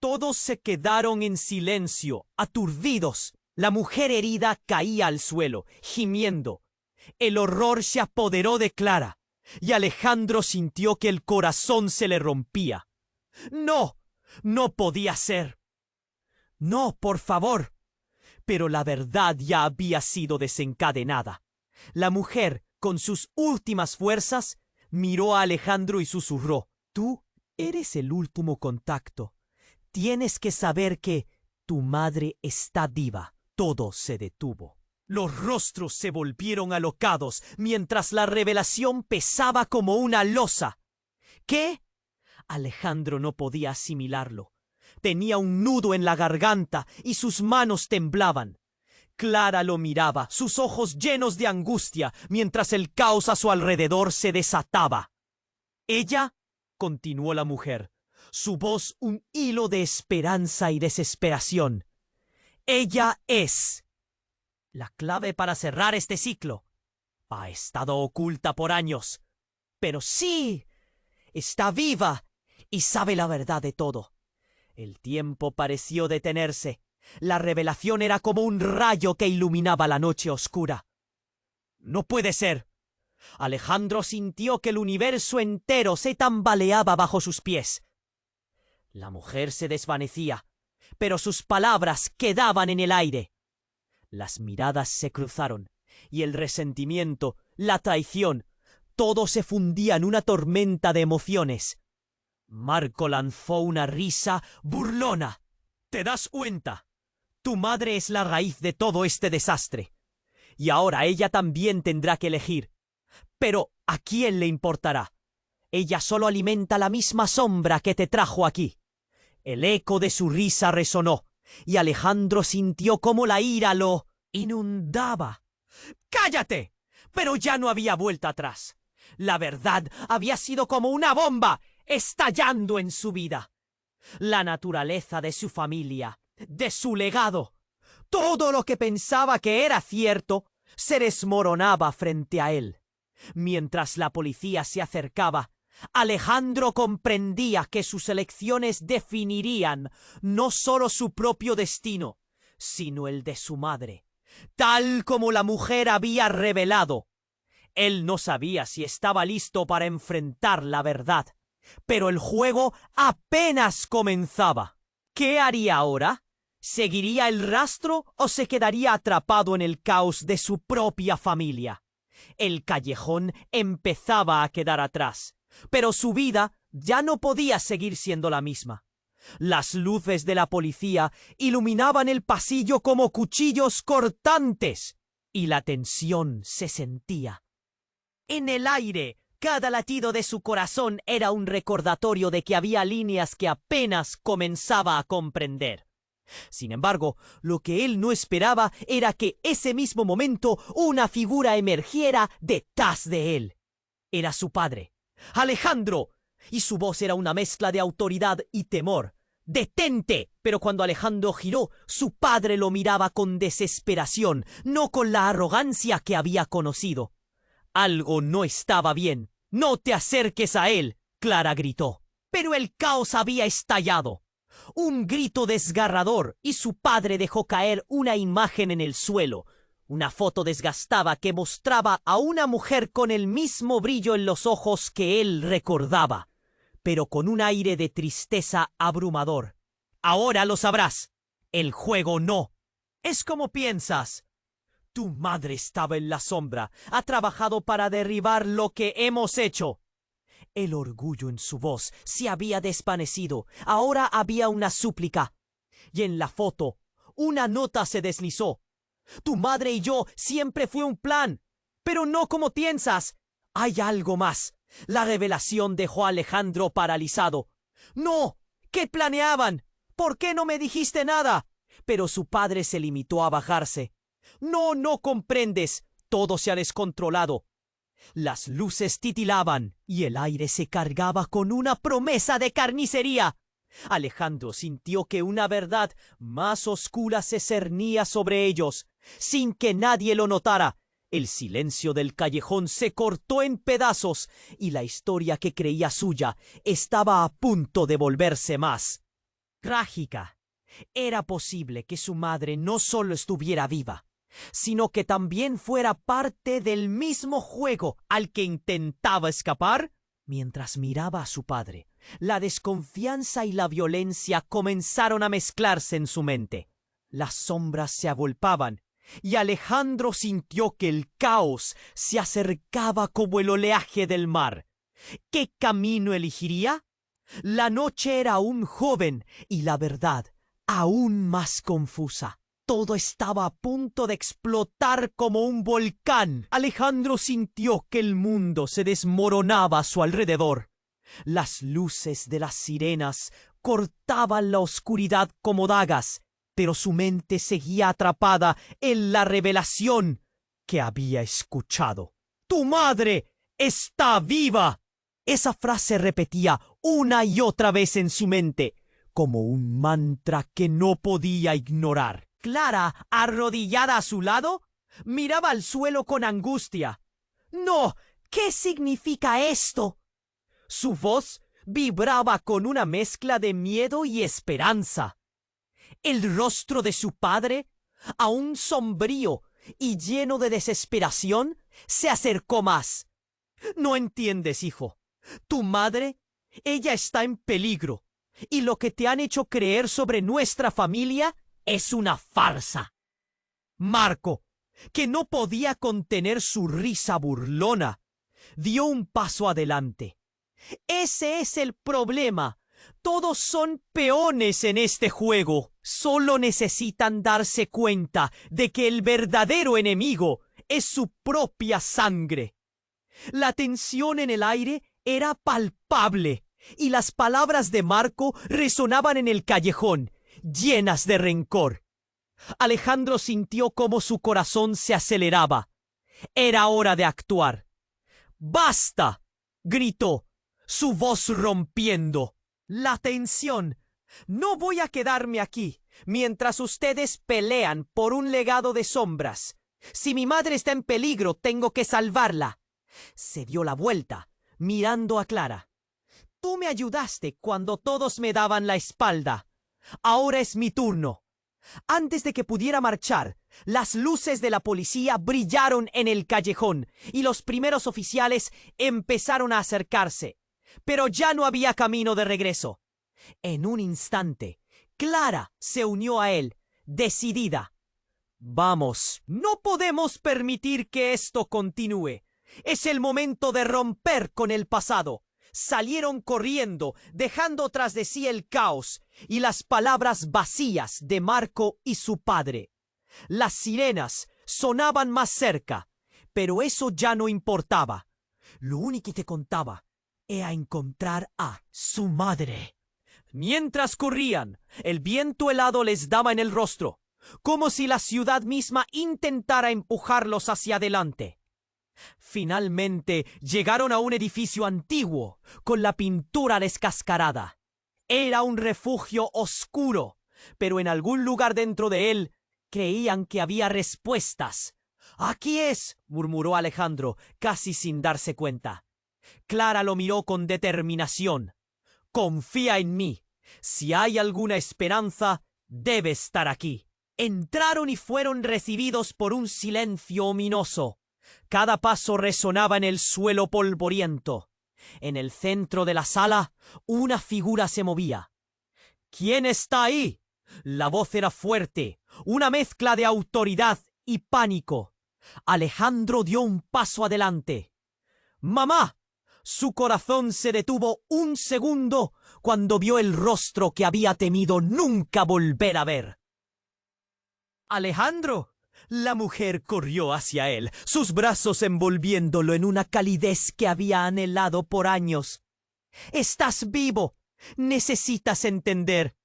Todos se quedaron en silencio, aturdidos. La mujer herida caía al suelo, gimiendo. El horror se apoderó de Clara, y Alejandro sintió que el corazón se le rompía. «No, no podía ser. No, por favor». Pero la verdad ya había sido desencadenada. La mujer, con sus últimas fuerzas, miró a Alejandro y susurró: «Tú eres el último contacto. Tienes que saber que tu madre está viva». Todo se detuvo. Los rostros se volvieron alocados mientras la revelación pesaba como una losa. ¿Qué? Alejandro no podía asimilarlo. Tenía un nudo en la garganta y sus manos temblaban. Clara lo miraba, sus ojos llenos de angustia, mientras el caos a su alrededor se desataba. «Ella», continuó la mujer, su voz un hilo de esperanza y desesperación, «ella es la clave para cerrar este ciclo. Ha estado oculta por años, pero sí, está viva y sabe la verdad de todo». El tiempo pareció detenerse. La revelación era como un rayo que iluminaba la noche oscura. «No puede ser». Alejandro sintió que el universo entero se tambaleaba bajo sus pies. La mujer se desvanecía, pero sus palabras quedaban en el aire. Las miradas se cruzaron, y el resentimiento, la traición, todo se fundía en una tormenta de emociones. Marco lanzó una risa burlona. «¿Te das cuenta? Tu madre es la raíz de todo este desastre. Y ahora ella también tendrá que elegir. Pero ¿a quién le importará? Ella solo alimenta la misma sombra que te trajo aquí». El eco de su risa resonó, y Alejandro sintió cómo la ira lo inundaba. «¡Cállate!». Pero ya no había vuelta atrás. La verdad había sido como una bomba estallando en su vida. La naturaleza de su familia, de su legado, todo lo que pensaba que era cierto, se desmoronaba frente a él. Mientras la policía se acercaba, Alejandro comprendía que sus elecciones definirían no solo su propio destino, sino el de su madre, tal como la mujer había revelado. Él no sabía si estaba listo para enfrentar la verdad, pero el juego apenas comenzaba. ¿Qué haría ahora? ¿Seguiría el rastro o se quedaría atrapado en el caos de su propia familia? El callejón empezaba a quedar atrás, pero su vida ya no podía seguir siendo la misma. Las luces de la policía iluminaban el pasillo como cuchillos cortantes, y la tensión se sentía. En el aire, cada latido de su corazón era un recordatorio de que había líneas que apenas comenzaba a comprender. Sin embargo, lo que él no esperaba era que ese mismo momento una figura emergiera detrás de él. Era su padre, Alejandro, y su voz era una mezcla de autoridad y temor. ¡Detente! Pero cuando Alejandro giró, su padre lo miraba con desesperación, no con la arrogancia que había conocido. Algo no estaba bien. ¡No te acerques a él!, Clara gritó. Pero el caos había estallado. Un grito desgarrador y su padre dejó caer una imagen en el suelo. Una foto desgastada que mostraba a una mujer con el mismo brillo en los ojos que él recordaba, pero con un aire de tristeza abrumador. Ahora lo sabrás. El juego no. Es como piensas. Tu madre estaba en la sombra. Ha trabajado para derribar lo que hemos hecho. El orgullo en su voz se había desvanecido. Ahora había una súplica. Y en la foto, una nota se deslizó. Tu madre y yo siempre fue un plan, pero no como piensas. Hay algo más. La revelación dejó a Alejandro paralizado. ¡No! ¿Qué planeaban? ¿Por qué no me dijiste nada? Pero su padre se limitó a bajarse. No comprendes. Todo se ha descontrolado. Las luces titilaban y el aire se cargaba con una promesa de carnicería. Alejandro sintió que una verdad más oscura se cernía sobre ellos, sin que nadie lo notara. El silencio del callejón se cortó en pedazos y la historia que creía suya estaba a punto de volverse más trágica. Era posible que su madre no solo estuviera viva, sino que también fuera parte del mismo juego al que intentaba escapar. Mientras miraba a su padre, la desconfianza y la violencia comenzaron a mezclarse en su mente. Las sombras se agolpaban y Alejandro sintió que el caos se acercaba como el oleaje del mar. ¿Qué camino elegiría? La noche era aún joven y la verdad aún más confusa. Todo estaba a punto de explotar como un volcán. Alejandro sintió que el mundo se desmoronaba a su alrededor. Las luces de las sirenas cortaban la oscuridad como dagas, pero su mente seguía atrapada en la revelación que había escuchado. ¡Tu madre está viva! Esa frase repetía una y otra vez en su mente, como un mantra que no podía ignorar. Clara, arrodillada a su lado, miraba al suelo con angustia. ¡No! ¿Qué significa esto? Su voz vibraba con una mezcla de miedo y esperanza. El rostro de su padre, aún sombrío y lleno de desesperación, se acercó más. No entiendes, hijo. Tu madre, ella está en peligro, y lo que te han hecho creer sobre nuestra familia es una farsa. Marco, que no podía contener su risa burlona, dio un paso adelante. Ese es el problema. Todos son peones en este juego. Solo necesitan darse cuenta de que el verdadero enemigo es su propia sangre. La tensión en el aire era palpable y las palabras de Marco resonaban en el callejón, llenas de rencor. Alejandro sintió cómo su corazón se aceleraba. Era hora de actuar. ¡Basta!, gritó, su voz rompiendo la tensión. No voy a quedarme aquí mientras ustedes pelean por un legado de sombras. Si mi madre está en peligro, tengo que salvarla. Se dio la vuelta, mirando a Clara. Tú me ayudaste cuando todos me daban la espalda. Ahora es mi turno. Antes de que pudiera marchar, las luces de la policía brillaron en el callejón y los primeros oficiales empezaron a acercarse. Pero ya no había camino de regreso. En un instante, Clara se unió a él, decidida. Vamos, no podemos permitir que esto continúe. Es el momento de romper con el pasado. Salieron corriendo, dejando tras de sí el caos y las palabras vacías de Marco y su padre. Las sirenas sonaban más cerca, pero eso ya no importaba. Lo único que contaba era encontrar a su madre. Mientras corrían, el viento helado les daba en el rostro, como si la ciudad misma intentara empujarlos hacia adelante. Finalmente llegaron a un edificio antiguo, con la pintura descascarada. Era un refugio oscuro, pero en algún lugar dentro de él creían que había respuestas. «Aquí es», murmuró Alejandro, casi sin darse cuenta. Clara lo miró con determinación. «Confía en mí. Si hay alguna esperanza, debe estar aquí». Entraron y fueron recibidos por un silencio ominoso. Cada paso resonaba en el suelo polvoriento. En el centro de la sala, una figura se movía. «¿Quién está ahí?» La voz era fuerte, una mezcla de autoridad y pánico. Alejandro dio un paso adelante. «¡Mamá!». Su corazón se detuvo un segundo cuando vio el rostro que había temido nunca volver a ver. «¡Alejandro!». La mujer corrió hacia él, sus brazos envolviéndolo en una calidez que había anhelado por años. «¡Estás vivo! Necesitas entender».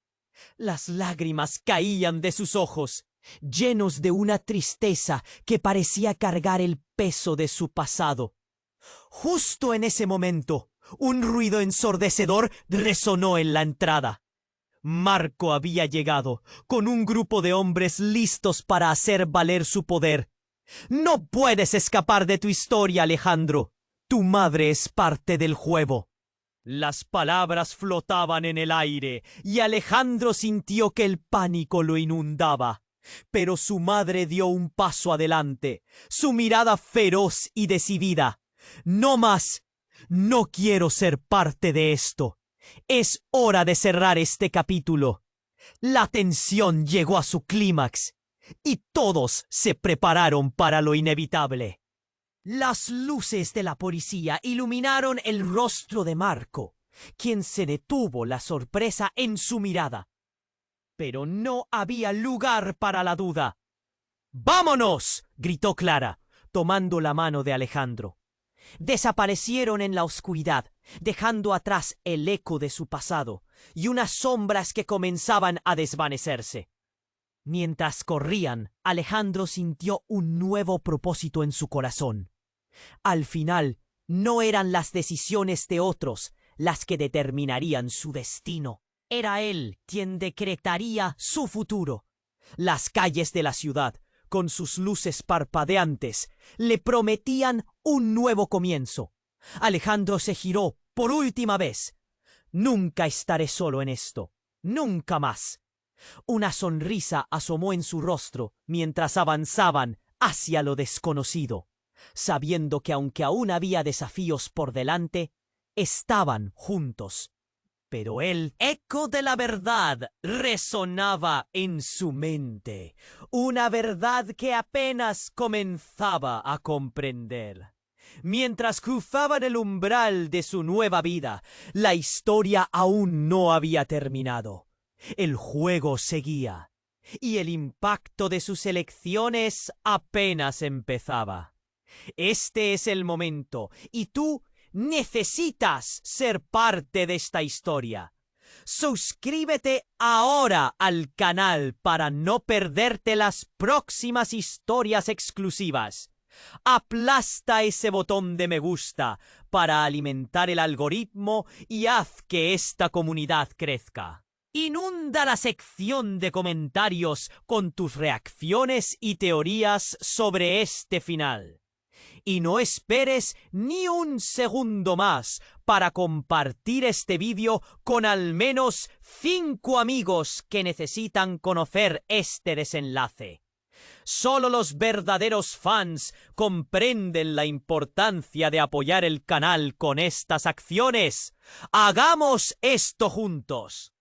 Las lágrimas caían de sus ojos, llenos de una tristeza que parecía cargar el peso de su pasado. Justo en ese momento, un ruido ensordecedor resonó en la entrada. Marco había llegado, con un grupo de hombres listos para hacer valer su poder. «No puedes escapar de tu historia, Alejandro. Tu madre es parte del juego». Las palabras flotaban en el aire, y Alejandro sintió que el pánico lo inundaba. Pero su madre dio un paso adelante, su mirada feroz y decidida. «No más. No quiero ser parte de esto. Es hora de cerrar este capítulo». La tensión llegó a su clímax, y todos se prepararon para lo inevitable. Las luces de la policía iluminaron el rostro de Marco, quien se detuvo la sorpresa en su mirada. Pero no había lugar para la duda. «¡Vámonos!», gritó Clara, tomando la mano de Alejandro. Desaparecieron en la oscuridad, dejando atrás el eco de su pasado y unas sombras que comenzaban a desvanecerse. Mientras corrían, Alejandro sintió un nuevo propósito en su corazón. Al final, no eran las decisiones de otros las que determinarían su destino. Era él quien decretaría su futuro. Las calles de la ciudad, con sus luces parpadeantes, le prometían un nuevo comienzo. Alejandro se giró por última vez. «Nunca estaré solo en esto. Nunca más». Una sonrisa asomó en su rostro mientras avanzaban hacia lo desconocido, sabiendo que aunque aún había desafíos por delante, estaban juntos. Pero el eco de la verdad resonaba en su mente, una verdad que apenas comenzaba a comprender. Mientras cruzaban el umbral de su nueva vida, la historia aún no había terminado. El juego seguía, y el impacto de sus elecciones apenas empezaba. Este es el momento, y tú necesitas ser parte de esta historia. Suscríbete ahora al canal para no perderte las próximas historias exclusivas. Aplasta ese botón de me gusta para alimentar el algoritmo y haz que esta comunidad crezca. Inunda la sección de comentarios con tus reacciones y teorías sobre este final. Y no esperes ni un segundo más para compartir este vídeo con al menos 5 amigos que necesitan conocer este desenlace. Solo los verdaderos fans comprenden la importancia de apoyar el canal con estas acciones. ¡Hagamos esto juntos!